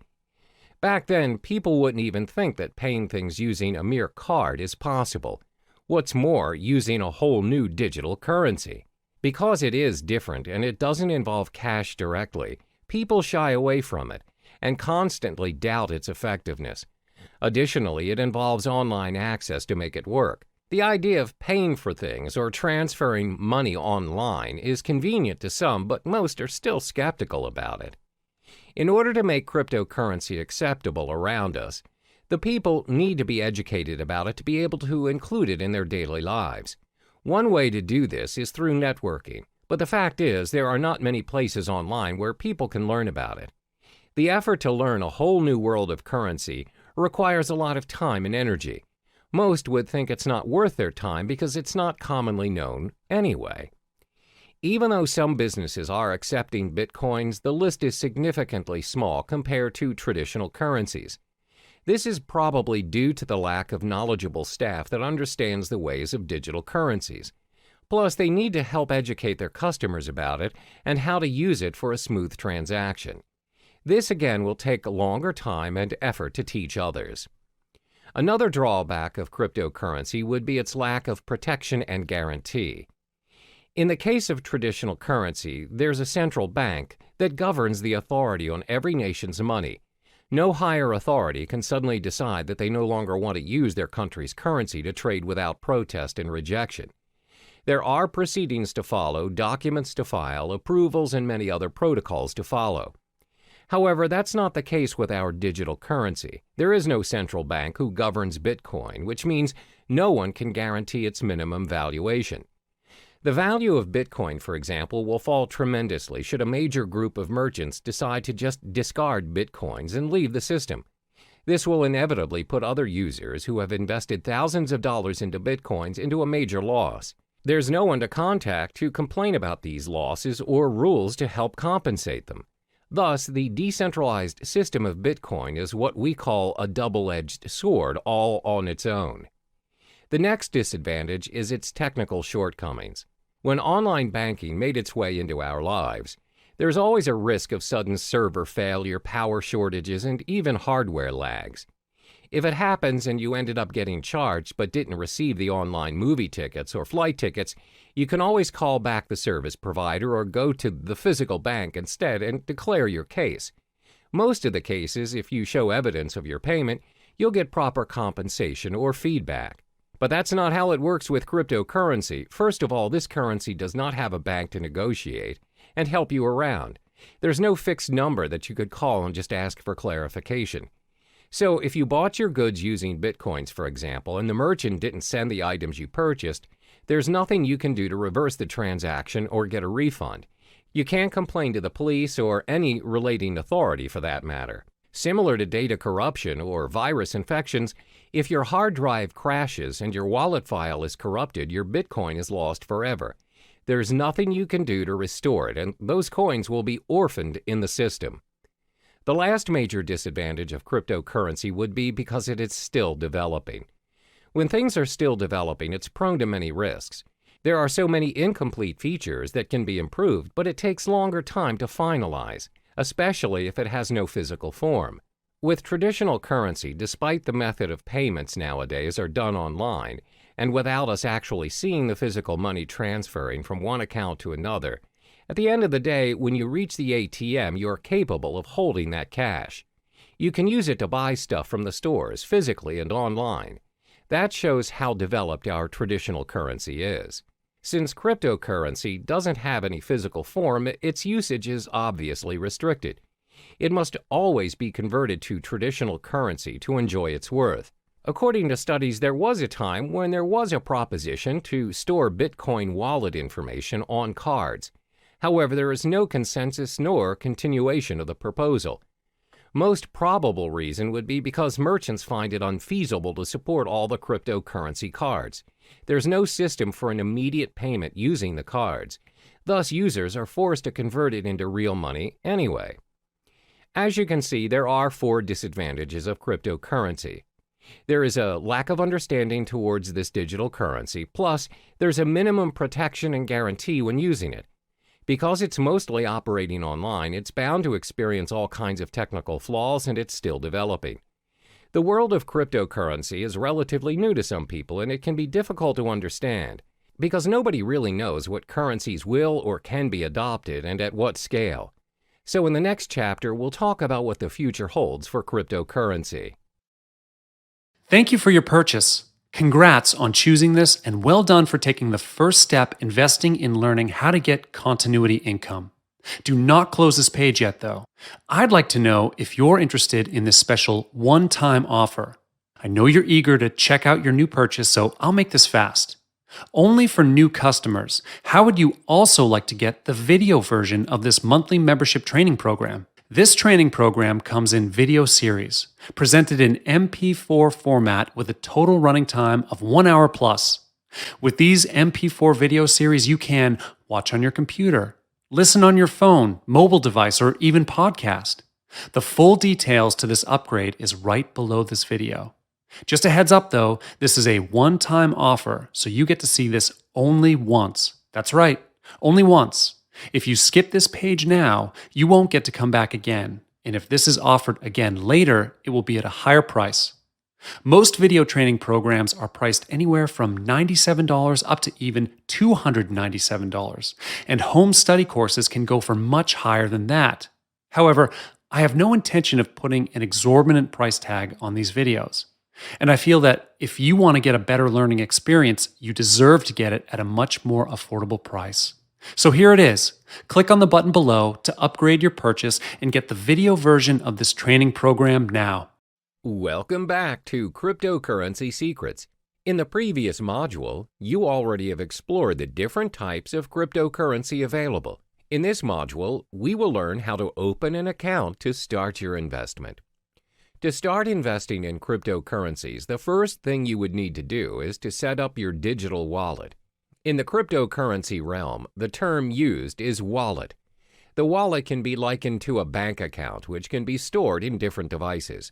S1: Back then, people wouldn't even think that paying things using a mere card is possible. What's more, using a whole new digital currency. Because it is different and it doesn't involve cash directly, people shy away from it and constantly doubt its effectiveness. Additionally, it involves online access to make it work. The idea of paying for things or transferring money online is convenient to some, but most are still skeptical about it. In order to make cryptocurrency acceptable around us, the people need to be educated about it to be able to include it in their daily lives. One way to do this is through networking, but the fact is there are not many places online where people can learn about it. The effort to learn a whole new world of currency requires a lot of time and energy. Most would think it's not worth their time because it's not commonly known anyway. Even though some businesses are accepting bitcoins, the list is significantly small compared to traditional currencies. This is probably due to the lack of knowledgeable staff that understands the ways of digital currencies. Plus, they need to help educate their customers about it and how to use it for a smooth transaction. This again will take a longer time and effort to teach others. Another drawback of cryptocurrency would be its lack of protection and guarantee. In the case of traditional currency, there's a central bank that governs the authority on every nation's money. No higher authority can suddenly decide that they no longer want to use their country's currency to trade without protest and rejection. There are proceedings to follow, documents to file, approvals, and many other protocols to follow. However, that's not the case with our digital currency. There is no central bank who governs Bitcoin, which means no one can guarantee its minimum valuation. The value of Bitcoin, for example, will fall tremendously should a major group of merchants decide to just discard Bitcoins and leave the system. This will inevitably put other users who have invested thousands of dollars into Bitcoins into a major loss. There's no one to contact to complain about these losses or rules to help compensate them. Thus, the decentralized system of Bitcoin is what we call a double-edged sword all on its own. The next disadvantage is its technical shortcomings. When online banking made its way into our lives, there's always a risk of sudden server failure, power shortages, and even hardware lags. If it happens and you ended up getting charged but didn't receive the online movie tickets or flight tickets, you can always call back the service provider or go to the physical bank instead and declare your case. Most of the cases, if you show evidence of your payment, you'll get proper compensation or feedback. But that's not how it works with cryptocurrency. First of all, this currency does not have a bank to negotiate and help you around. There's no fixed number that you could call and just ask for clarification. So if you bought your goods using Bitcoins, for example, and the merchant didn't send the items you purchased, there's nothing you can do to reverse the transaction or get a refund. You can't complain to the police or any relating authority for that matter. Similar to data corruption or virus infections, if your hard drive crashes and your wallet file is corrupted, your Bitcoin is lost forever. There's nothing you can do to restore it, and those coins will be orphaned in the system. The last major disadvantage of cryptocurrency would be because it is still developing. When things are still developing, it's prone to many risks. There are so many incomplete features that can be improved, but it takes longer time to finalize, especially if it has no physical form. With traditional currency, despite the method of payments nowadays are done online, and without us actually seeing the physical money transferring from one account to another, At the end of the day, when you reach the ATM, you are capable of holding that cash. You can use it to buy stuff from the stores, physically and online. That shows how developed our traditional currency is. Since cryptocurrency doesn't have any physical form, its usage is obviously restricted. It must always be converted to traditional currency to enjoy its worth. According to studies, there was a time when there was a proposition to store Bitcoin wallet information on cards. However, there is no consensus nor continuation of the proposal. Most probable reason would be because merchants find it unfeasible to support all the cryptocurrency cards. There's no system for an immediate payment using the cards. Thus, users are forced to convert it into real money anyway. As you can see, there are 4 disadvantages of cryptocurrency. There is a lack of understanding towards this digital currency, plus there's a minimum protection and guarantee when using it. Because it's mostly operating online, it's bound to experience all kinds of technical flaws, and it's still developing. The world of cryptocurrency is relatively new to some people, and it can be difficult to understand, because nobody really knows what currencies will or can be adopted and at what scale. So in the next chapter, we'll talk about what the future holds for cryptocurrency.
S2: Thank you for your purchase. Congrats on choosing this, and well done for taking the first step investing in learning how to get continuity income. Do not close this page yet, though. I'd like to know if you're interested in this special one-time offer. I know you're eager to check out your new purchase, so I'll make this fast. Only for new customers, how would you also like to get the video version of this monthly membership training program? This training program comes in video series, presented in MP4 format with a total running time of 1 hour plus. With these MP4 video series, you can watch on your computer, listen on your phone, mobile device, or even podcast. The full details to this upgrade is right below this video. Just a heads up though, this is a one-time offer, so you get to see this only once. That's right, only once. If you skip this page now, you won't get to come back again. And if this is offered again later, it will be at a higher price. Most video training programs are priced anywhere from $97 up to even $297, and home study courses can go for much higher than that. However, I have no intention of putting an exorbitant price tag on these videos. And I feel that if you want to get a better learning experience, you deserve to get it at a much more affordable price. So here it is. Click on the button below to upgrade your purchase and get the video version of this training program now.
S1: Welcome back to Cryptocurrency Secrets. In the previous module, you already have explored the different types of cryptocurrency available. In this module, we will learn how to open an account to start your investment. To start investing in cryptocurrencies, the first thing you would need to do is to set up your digital wallet. In the cryptocurrency realm, the term used is wallet. The wallet can be likened to a bank account, which can be stored in different devices.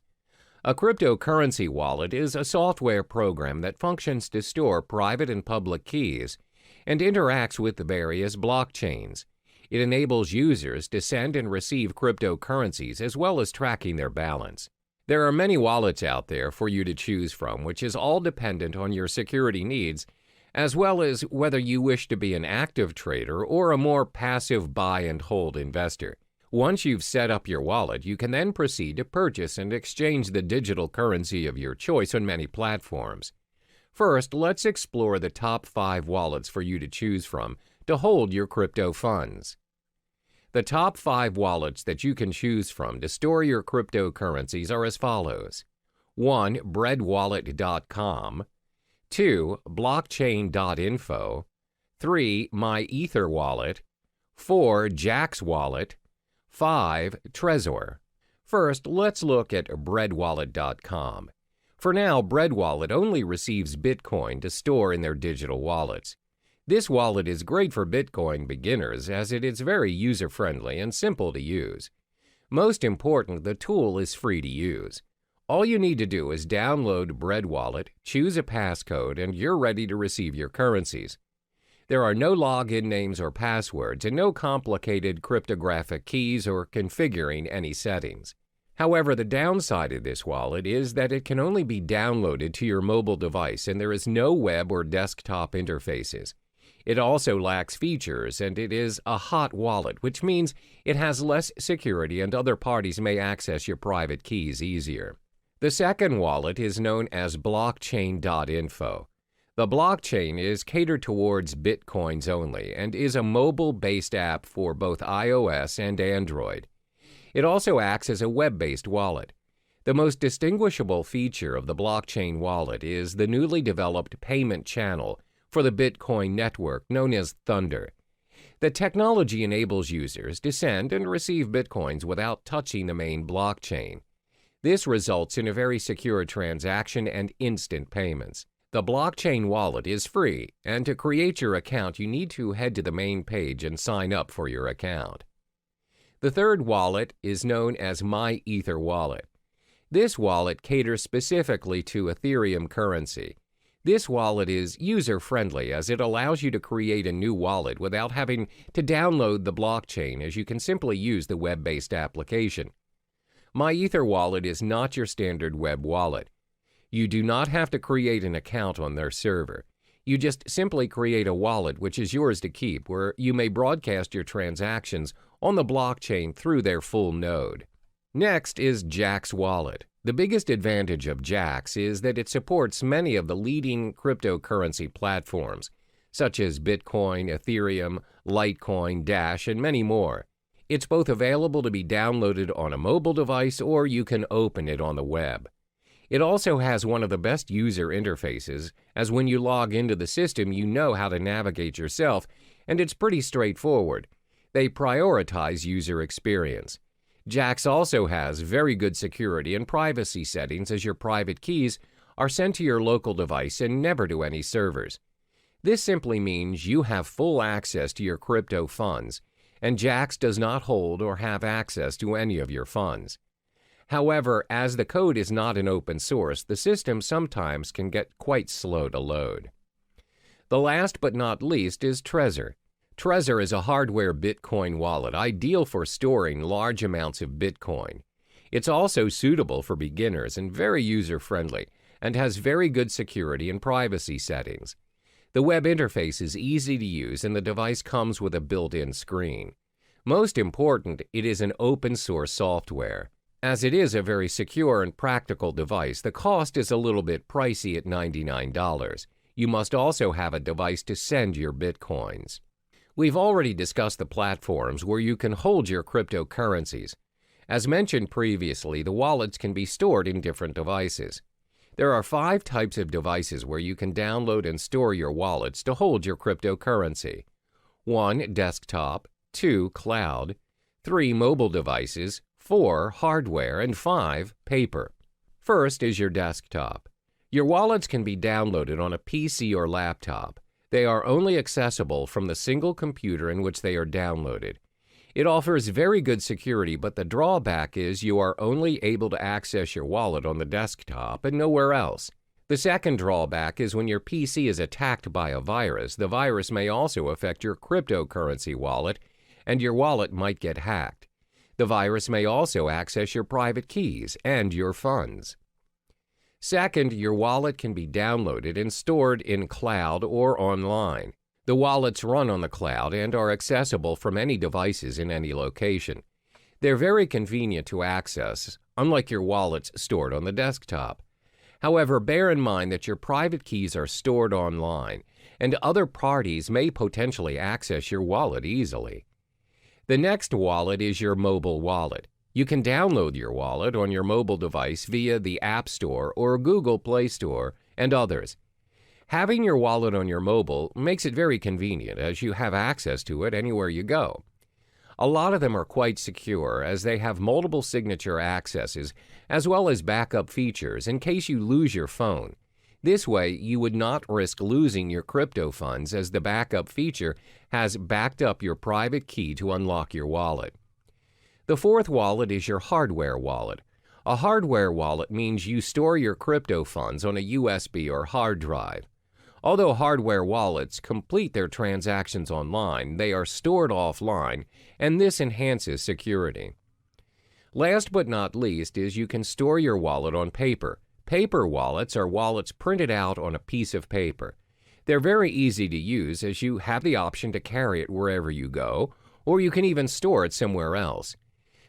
S1: A cryptocurrency wallet is a software program that functions to store private and public keys and interacts with the various blockchains. It enables users to send and receive cryptocurrencies as well as tracking their balance. There are many wallets out there for you to choose from, which is all dependent on your security needs, as well as whether you wish to be an active trader or a more passive buy and hold investor. Once you've set up your wallet, you can then proceed to purchase and exchange the digital currency of your choice on many platforms. First, let's explore the top 5 wallets for you to choose from to hold your crypto funds. The top 5 wallets that you can choose from to store your cryptocurrencies are as follows. 1. breadwallet.com. 2. blockchain.info. 3. MyEtherWallet. 4. Jack's Wallet. 5. Trezor. First, let's look at breadwallet.com. For now, BreadWallet only receives Bitcoin to store in their digital wallets. This wallet is great for Bitcoin beginners as it is very user-friendly and simple to use. Most important, the tool is free to use. All you need to do is download BreadWallet, choose a passcode, and you're ready to receive your currencies. There are no login names or passwords and no complicated cryptographic keys or configuring any settings. However, the downside of this wallet is that it can only be downloaded to your mobile device and there is no web or desktop interfaces. It also lacks features, and it is a hot wallet, which means it has less security and other parties may access your private keys easier. The second wallet is known as blockchain.info. The blockchain is catered towards Bitcoins only and is a mobile-based app for both iOS and Android. It also acts as a web-based wallet. The most distinguishable feature of the blockchain wallet is the newly developed payment channel for the Bitcoin network known as Thunder. The technology enables users to send and receive Bitcoins without touching the main blockchain. This results in a very secure transaction and instant payments. The blockchain wallet is free, and to create your account, you need to head to the main page and sign up for your account. The third wallet is known as My Ether Wallet. This wallet caters specifically to Ethereum currency. This wallet is user-friendly as it allows you to create a new wallet without having to download the blockchain, as you can simply use the web-based application. My Ether Wallet is not your standard web wallet. You do not have to create an account on their server. You just simply create a wallet which is yours to keep, where you may broadcast your transactions on the blockchain through their full node. Next is Jaxx Wallet. The biggest advantage of Jaxx is that it supports many of the leading cryptocurrency platforms, such as Bitcoin, Ethereum, Litecoin, Dash, and many more. It's both available to be downloaded on a mobile device or you can open it on the web. It also has one of the best user interfaces, as when you log into the system, you know how to navigate yourself, and it's pretty straightforward. They prioritize user experience. Jaxx also has very good security and privacy settings, as your private keys are sent to your local device and never to any servers. This simply means you have full access to your crypto funds, and Jaxx does not hold or have access to any of your funds. However, as the code is not an open source, the system sometimes can get quite slow to load. The last but not least is Trezor. Trezor is a hardware Bitcoin wallet ideal for storing large amounts of Bitcoin. It's also suitable for beginners and very user-friendly, and has very good security and privacy settings. The web interface is easy to use and the device comes with a built-in screen. Most important, it is an open-source software. As it is a very secure and practical device, the cost is a little bit pricey at $99. You must also have a device to send your Bitcoins. We've already discussed the platforms where you can hold your cryptocurrencies. As mentioned previously, the wallets can be stored in different devices. There are 5 types of devices where you can download and store your wallets to hold your cryptocurrency. 1. Desktop, 2. Cloud, 3. Mobile devices, 4. Hardware, and 5. Paper. First is your desktop. Your wallets can be downloaded on a PC or laptop. They are only accessible from the single computer in which they are downloaded. It offers very good security, but the drawback is you are only able to access your wallet on the desktop and nowhere else. The second drawback is when your PC is attacked by a virus, the virus may also affect your cryptocurrency wallet, and your wallet might get hacked. The virus may also access your private keys and your funds. Second, your wallet can be downloaded and stored in cloud or online. The wallets run on the cloud and are accessible from any devices in any location. They're very convenient to access, unlike your wallets stored on the desktop. However, bear in mind that your private keys are stored online, and other parties may potentially access your wallet easily. The next wallet is your mobile wallet. You can download your wallet on your mobile device via the App Store or Google Play Store and others. Having your wallet on your mobile makes it very convenient, as you have access to it anywhere you go. A lot of them are quite secure, as they have multiple signature accesses as well as backup features in case you lose your phone. This way, you would not risk losing your crypto funds, as the backup feature has backed up your private key to unlock your wallet. The fourth wallet is your hardware wallet. A hardware wallet means you store your crypto funds on a USB or hard drive. Although hardware wallets complete their transactions online, they are stored offline, and this enhances security. Last but not least is you can store your wallet on paper. Paper wallets are wallets printed out on a piece of paper. They're very easy to use as you have the option to carry it wherever you go, or you can even store it somewhere else.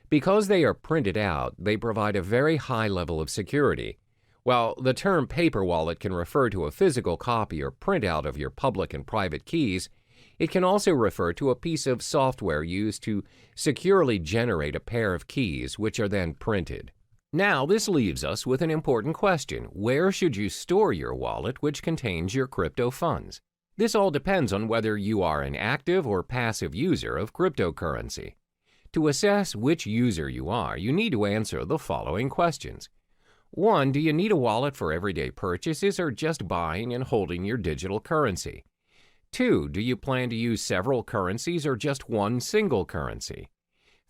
S1: Because they are printed out, they provide a very high level of security. While the term paper wallet can refer to a physical copy or printout of your public and private keys, it can also refer to a piece of software used to securely generate a pair of keys, which are then printed. Now, this leaves us with an important question. Where should you store your wallet which contains your crypto funds? This all depends on whether you are an active or passive user of cryptocurrency. To assess which user you are, you need to answer the following questions. 1. Do you need a wallet for everyday purchases or just buying and holding your digital currency? 2. Do you plan to use several currencies or just one single currency?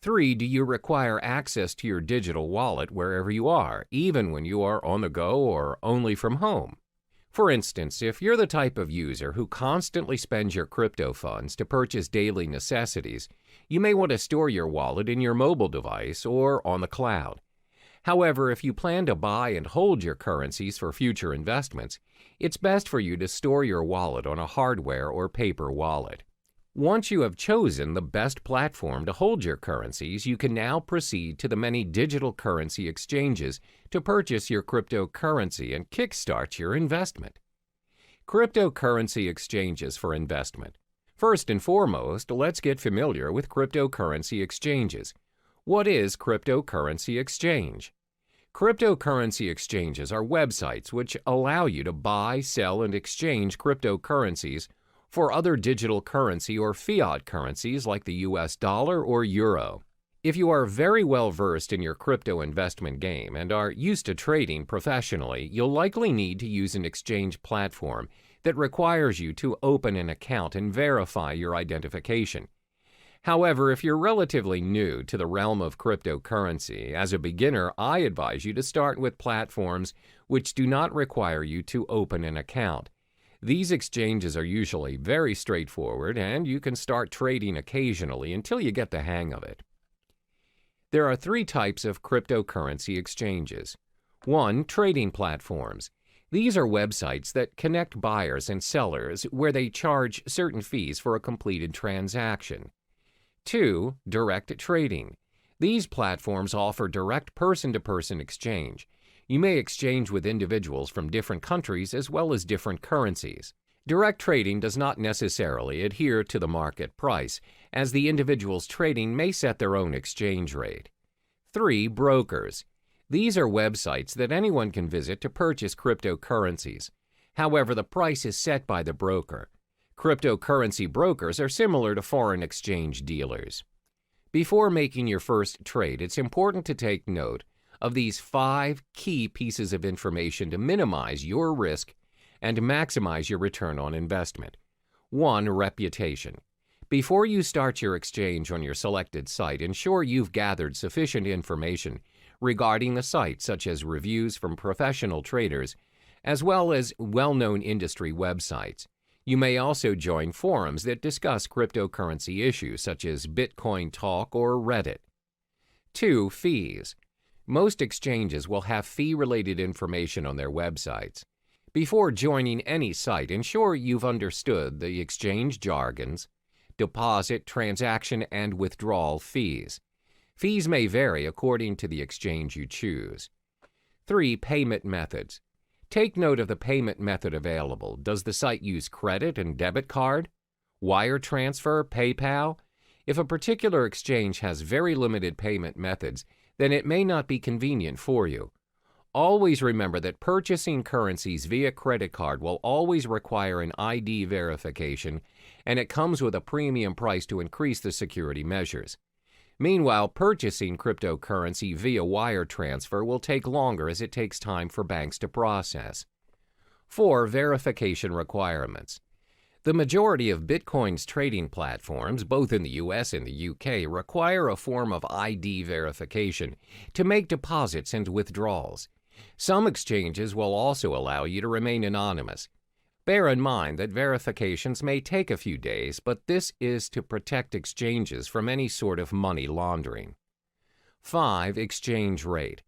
S1: 3. Do you require access to your digital wallet wherever you are, even when you are on the go or only from home? For instance, if you're the type of user who constantly spends your crypto funds to purchase daily necessities, you may want to store your wallet in your mobile device or on the cloud. However, if you plan to buy and hold your currencies for future investments, it's best for you to store your wallet on a hardware or paper wallet. Once you have chosen the best platform to hold your currencies, you can now proceed to the many digital currency exchanges to purchase your cryptocurrency and kickstart your investment. Cryptocurrency exchanges for investment. First and foremost, let's get familiar with cryptocurrency exchanges. What is cryptocurrency exchange? Cryptocurrency exchanges are websites which allow you to buy, sell, and exchange cryptocurrencies for other digital currency or fiat currencies like the US dollar or euro. If you are very well versed in your crypto investment game and are used to trading professionally, you'll likely need to use an exchange platform that requires you to open an account and verify your identification. However, if you're relatively new to the realm of cryptocurrency, as a beginner, I advise you to start with platforms which do not require you to open an account. These exchanges are usually very straightforward, and you can start trading occasionally until you get the hang of it. There are 3 types of cryptocurrency exchanges. 1. Trading platforms. These are websites that connect buyers and sellers where they charge certain fees for a completed transaction. 2. Direct trading. These platforms offer direct person-to-person exchange. You may exchange with individuals from different countries as well as different currencies. Direct trading does not necessarily adhere to the market price, as the individuals trading may set their own exchange rate. 3. Brokers. These are websites that anyone can visit to purchase cryptocurrencies. However, the price is set by the broker. Cryptocurrency brokers are similar to foreign exchange dealers. Before making your first trade, it's important to take note of these 5 key pieces of information to minimize your risk and maximize your return on investment. 1. Reputation. Before you start your exchange on your selected site, ensure you've gathered sufficient information regarding the site, such as reviews from professional traders, as well as well-known industry websites. You may also join forums that discuss cryptocurrency issues, such as Bitcoin Talk or Reddit. 2. Fees. Most exchanges will have fee-related information on their websites. Before joining any site, ensure you've understood the exchange jargons, deposit, transaction, and withdrawal fees. Fees may vary according to the exchange you choose. 3. Payment methods. Take note of the payment method available. Does the site use credit and debit card, wire transfer, PayPal? If a particular exchange has very limited payment methods, then it may not be convenient for you. Always remember that purchasing currencies via credit card will always require an ID verification, and it comes with a premium price to increase the security measures. Meanwhile, purchasing cryptocurrency via wire transfer will take longer as it takes time for banks to process. 4. Verification requirements. The majority of Bitcoin's trading platforms, both in the US and the UK, require a form of ID verification to make deposits and withdrawals. Some exchanges will also allow you to remain anonymous. Bear in mind that verifications may take a few days, but this is to protect exchanges from any sort of money laundering. 5. Exchange rate.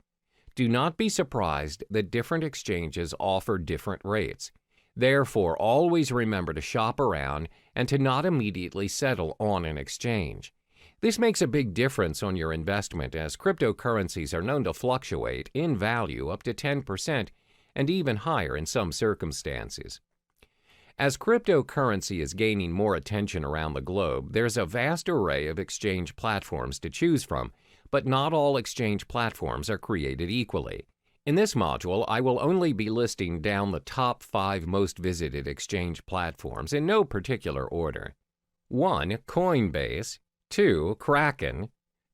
S1: Do not be surprised that different exchanges offer different rates. Therefore, always remember to shop around and to not immediately settle on an exchange. This makes a big difference on your investment, as cryptocurrencies are known to fluctuate in value up to 10% and even higher in some circumstances. As cryptocurrency is gaining more attention around the globe, there's a vast array of exchange platforms to choose from, but not all exchange platforms are created equally. In this module, I will only be listing down the top 5 most visited exchange platforms in no particular order. 1. Coinbase. 2. Kraken.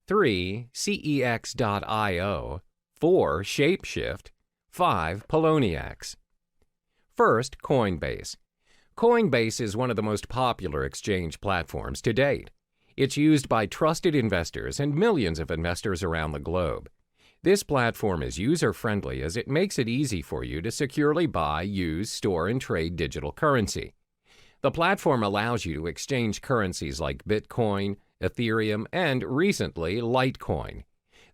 S1: 3. CEX.io. 4. Shapeshift. 5. Poloniex. First, Coinbase. Coinbase is one of the most popular exchange platforms to date. It's used by trusted investors and millions of investors around the globe. This platform is user-friendly as it makes it easy for you to securely buy, use, store, and trade digital currency. The platform allows you to exchange currencies like Bitcoin, Ethereum, and recently Litecoin.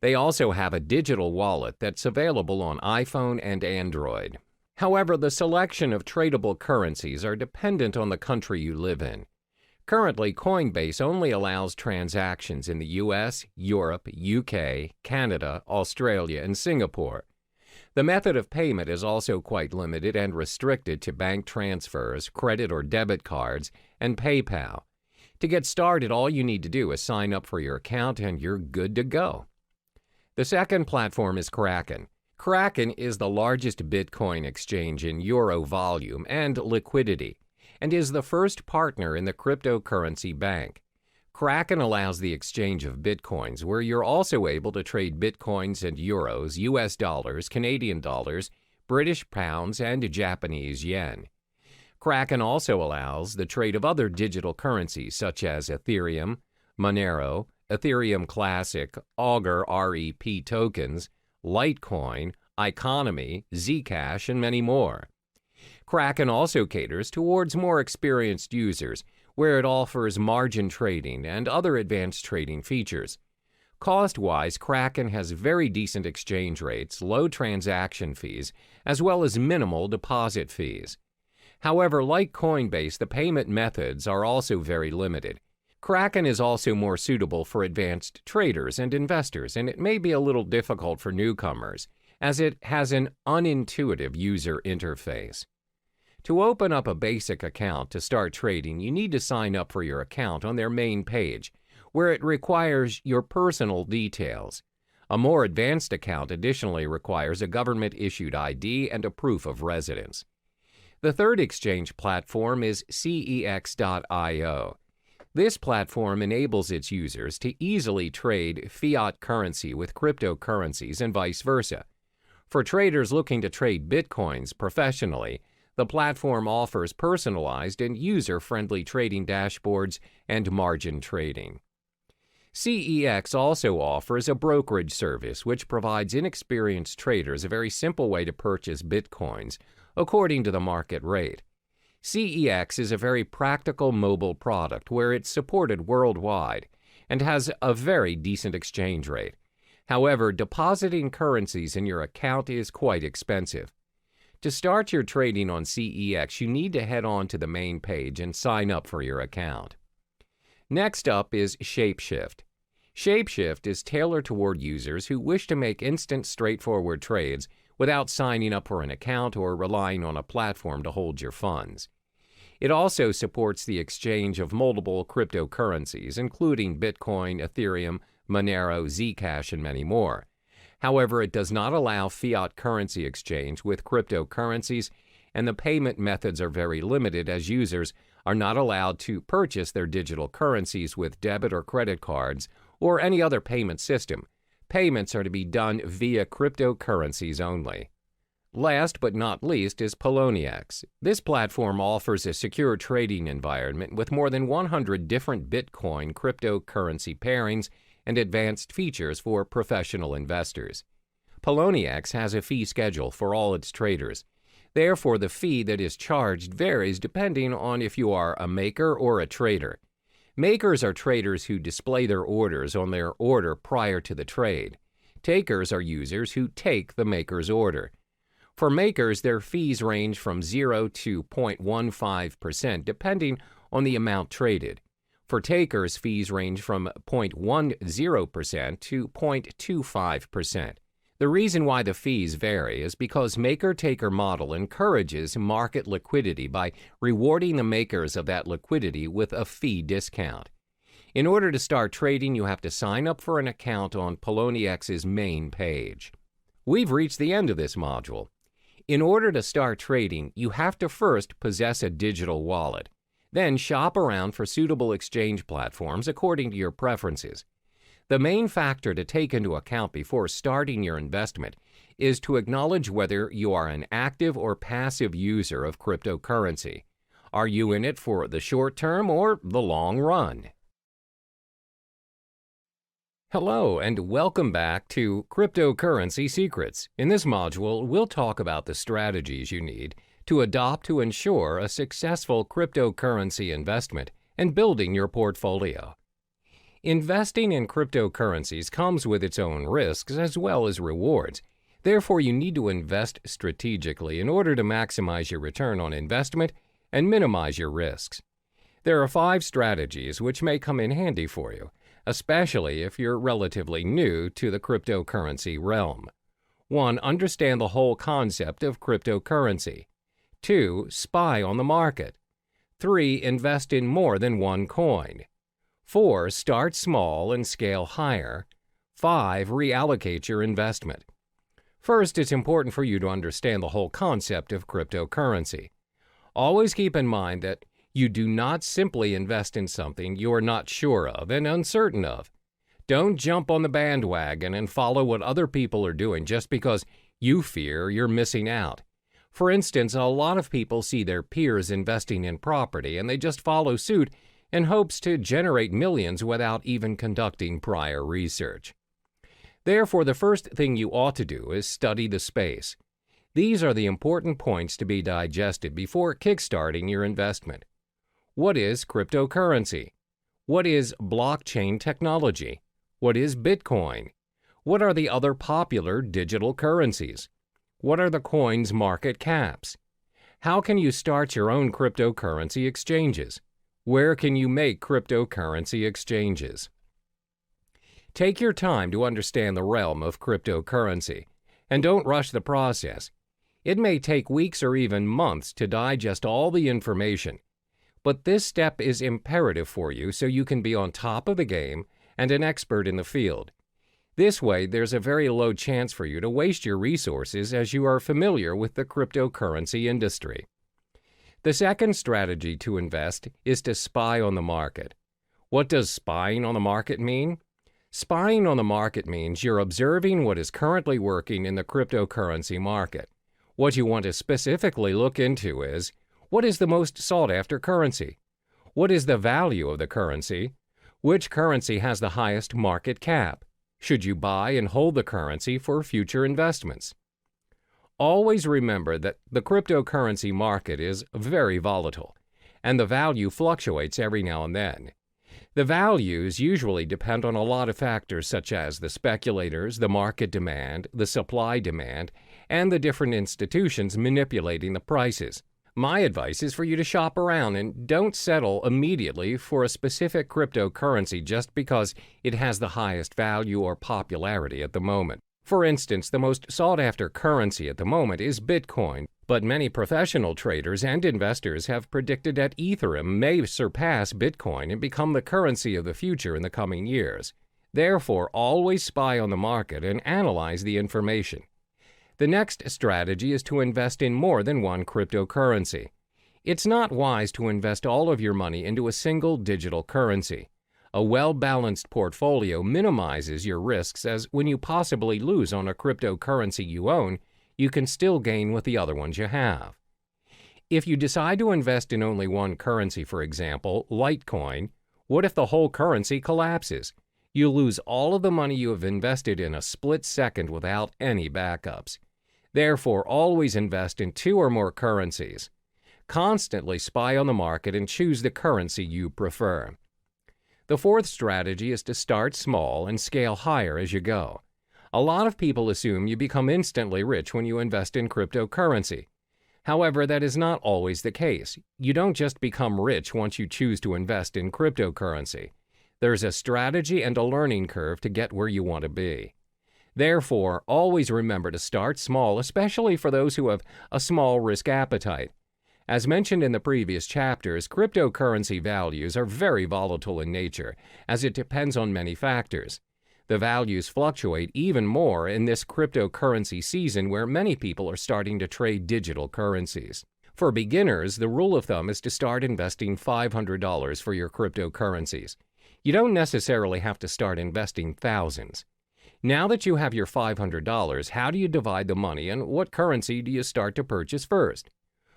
S1: They also have a digital wallet that's available on iPhone and Android. However, the selection of tradable currencies are dependent on the country you live in. Currently, Coinbase only allows transactions in the US, Europe, UK, Canada, Australia, and Singapore. The method of payment is also quite limited and restricted to bank transfers, credit or debit cards, and PayPal. To get started, all you need to do is sign up for your account and you're good to go. The second platform is Kraken. Kraken is the largest Bitcoin exchange in euro volume and liquidity, and is the first partner in the cryptocurrency bank. Kraken allows the exchange of Bitcoins, where you're also able to trade Bitcoins and euros, US dollars, Canadian dollars, British pounds, and Japanese yen. Kraken also allows the trade of other digital currencies such as Ethereum, Monero, Ethereum Classic, Augur REP tokens, Litecoin, Economy, Zcash, and many more. Kraken also caters towards more experienced users, where it offers margin trading and other advanced trading features. Cost-wise, Kraken has very decent exchange rates, low transaction fees, as well as minimal deposit fees. However, like Coinbase, the payment methods are also very limited. Kraken is also more suitable for advanced traders and investors, and it may be a little difficult for newcomers, as it has an unintuitive user interface. To open up a basic account to start trading, you need to sign up for your account on their main page, where it requires your personal details. A more advanced account additionally requires a government-issued ID and a proof of residence. The third exchange platform is CEX.io. This platform enables its users to easily trade fiat currency with cryptocurrencies and vice versa. For traders looking to trade Bitcoins professionally, the platform offers personalized and user-friendly trading dashboards and margin trading. CEX also offers a brokerage service which provides inexperienced traders a very simple way to purchase Bitcoins according to the market rate. CEX is a very practical mobile product where it's supported worldwide and has a very decent exchange rate. However, depositing currencies in your account is quite expensive. To start your trading on CEX, you need to head on to the main page and sign up for your account. Next up is Shapeshift. Shapeshift is tailored toward users who wish to make instant, straightforward trades without signing up for an account or relying on a platform to hold your funds. It also supports the exchange of multiple cryptocurrencies, including Bitcoin, Ethereum, Monero, Zcash, and many more. However, it does not allow fiat currency exchange with cryptocurrencies, and the payment methods are very limited as users are not allowed to purchase their digital currencies with debit or credit cards or any other payment system. Payments are to be done via cryptocurrencies only. Last but not least is Poloniex. This platform offers a secure trading environment with more than 100 different Bitcoin cryptocurrency pairings and advanced features for professional investors. Poloniex has a fee schedule for all its traders. Therefore, the fee that is charged varies depending on if you are a maker or a trader. Makers are traders who display their orders on their order prior to the trade. Takers are users who take the maker's order. For makers, their fees range from 0 to 0.15% depending on the amount traded. For takers, fees range from 0.10% to 0.25%. The reason why the fees vary is because maker-taker model encourages market liquidity by rewarding the makers of that liquidity with a fee discount. In order to start trading, you have to sign up for an account on Poloniex main page. We've reached the end of this module. In order to start trading, you have to first possess a digital wallet. Then shop around for suitable exchange platforms according to your preferences. The main factor to take into account before starting your investment is to acknowledge whether you are an active or passive user of cryptocurrency. Are you in it for the short term or the long run? Hello and welcome back to Cryptocurrency Secrets. In this module, we'll talk about the strategies you need to adopt to ensure a successful cryptocurrency investment and building your portfolio. Investing in cryptocurrencies comes with its own risks as well as rewards. Therefore, you need to invest strategically in order to maximize your return on investment and minimize your risks. There are 5 strategies which may come in handy for you, especially if you're relatively new to the cryptocurrency realm. 1. Understand the whole concept of cryptocurrency. 2. Spy on the market. 3. Invest in more than one coin. 4. Start small and scale higher. 5. Reallocate your investment. First, it's important for you to understand the whole concept of cryptocurrency. Always keep in mind that you do not simply invest in something you are not sure of and uncertain of. Don't jump on the bandwagon and follow what other people are doing just because you fear you're missing out. For instance, a lot of people see their peers investing in property and they just follow suit in hopes to generate millions without even conducting prior research. Therefore, the first thing you ought to do is study the space. These are the important points to be digested before kickstarting your investment. What is cryptocurrency? What is blockchain technology? What is Bitcoin? What are the other popular digital currencies? What are the coins' market caps? How can you start your own cryptocurrency exchanges? Where can you make cryptocurrency exchanges? Take your time to understand the realm of cryptocurrency, and don't rush the process. It may take weeks or even months to digest all the information, but this step is imperative for you so you can be on top of the game and an expert in the field. This way, there's a very low chance for you to waste your resources as you are familiar with the cryptocurrency industry. The second strategy to invest is to spy on the market. What does spying on the market mean? Spying on the market means you're observing what is currently working in the cryptocurrency market. What you want to specifically look into is, what is the most sought-after currency? What is the value of the currency? Which currency has the highest market cap? Should you buy and hold the currency for future investments? Always remember that the cryptocurrency market is very volatile, and the value fluctuates every now and then. The values usually depend on a lot of factors such as the speculators, the market demand, the supply demand, and the different institutions manipulating the prices. My advice is for you to shop around and don't settle immediately for a specific cryptocurrency just because it has the highest value or popularity at the moment. For instance, the most sought-after currency at the moment is Bitcoin, but many professional traders and investors have predicted that Ethereum may surpass Bitcoin and become the currency of the future in the coming years. Therefore, always spy on the market and analyze the information. The next strategy is to invest in more than one cryptocurrency. It's not wise to invest all of your money into a single digital currency. A well-balanced portfolio minimizes your risks, as when you possibly lose on a cryptocurrency you own, you can still gain with the other ones you have. If you decide to invest in only one currency, for example, Litecoin, what if the whole currency collapses? You'll lose all of the money you have invested in a split second without any backups. Therefore, always invest in 2 or more currencies. Constantly spy on the market and choose the currency you prefer. The fourth strategy is to start small and scale higher as you go. A lot of people assume you become instantly rich when you invest in cryptocurrency. However, that is not always the case. You don't just become rich once you choose to invest in cryptocurrency. There's a strategy and a learning curve to get where you want to be. Therefore, always remember to start small, especially for those who have a small risk appetite. As mentioned in the previous chapters, cryptocurrency values are very volatile in nature, as it depends on many factors. The values fluctuate even more in this cryptocurrency season where many people are starting to trade digital currencies. For beginners, the rule of thumb is to start investing $500 for your cryptocurrencies. You don't necessarily have to start investing thousands. Now that you have your $500, how do you divide the money and what currency do you start to purchase first?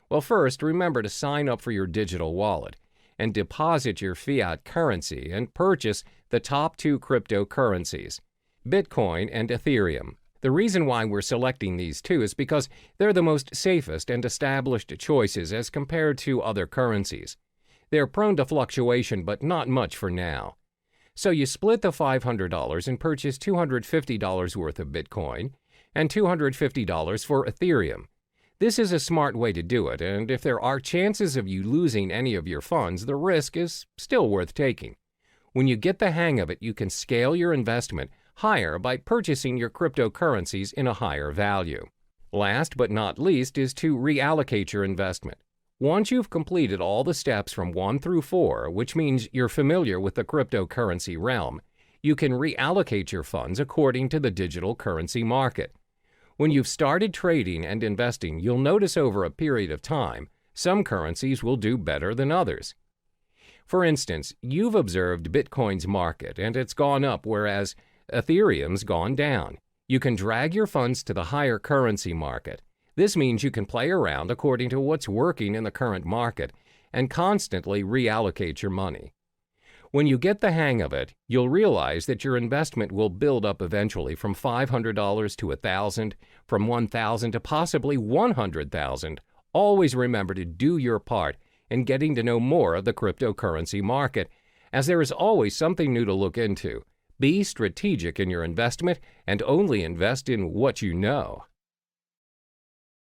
S1: Well, first, remember to sign up for your digital wallet and deposit your fiat currency and purchase the top two cryptocurrencies, Bitcoin and Ethereum. The reason why we're selecting these two is because they're the most safest and established choices as compared to other currencies. They're prone to fluctuation, but not much for now. So you split the $500 and purchase $250 worth of Bitcoin and $250 for Ethereum. This is a smart way to do it, and if there are chances of you losing any of your funds, the risk is still worth taking. When you get the hang of it, you can scale your investment higher by purchasing your cryptocurrencies in a higher value. Last but not least is to reallocate your investment. Once you've completed all the steps from 1 through 4, which means you're familiar with the cryptocurrency realm, you can reallocate your funds according to the digital currency market. When you've started trading and investing, you'll notice over a period of time, some currencies will do better than others. For instance, you've observed Bitcoin's market and it's gone up, whereas Ethereum's gone down. You can drag your funds to the higher currency market. This means you can play around according to what's working in the current market and constantly reallocate your money. When you get the hang of it, you'll realize that your investment will build up eventually from $500 to $1,000, from $1,000 to possibly $100,000. Always remember to do your part in getting to know more of the cryptocurrency market, as there is always something new to look into. Be strategic in your investment and only invest in what you know.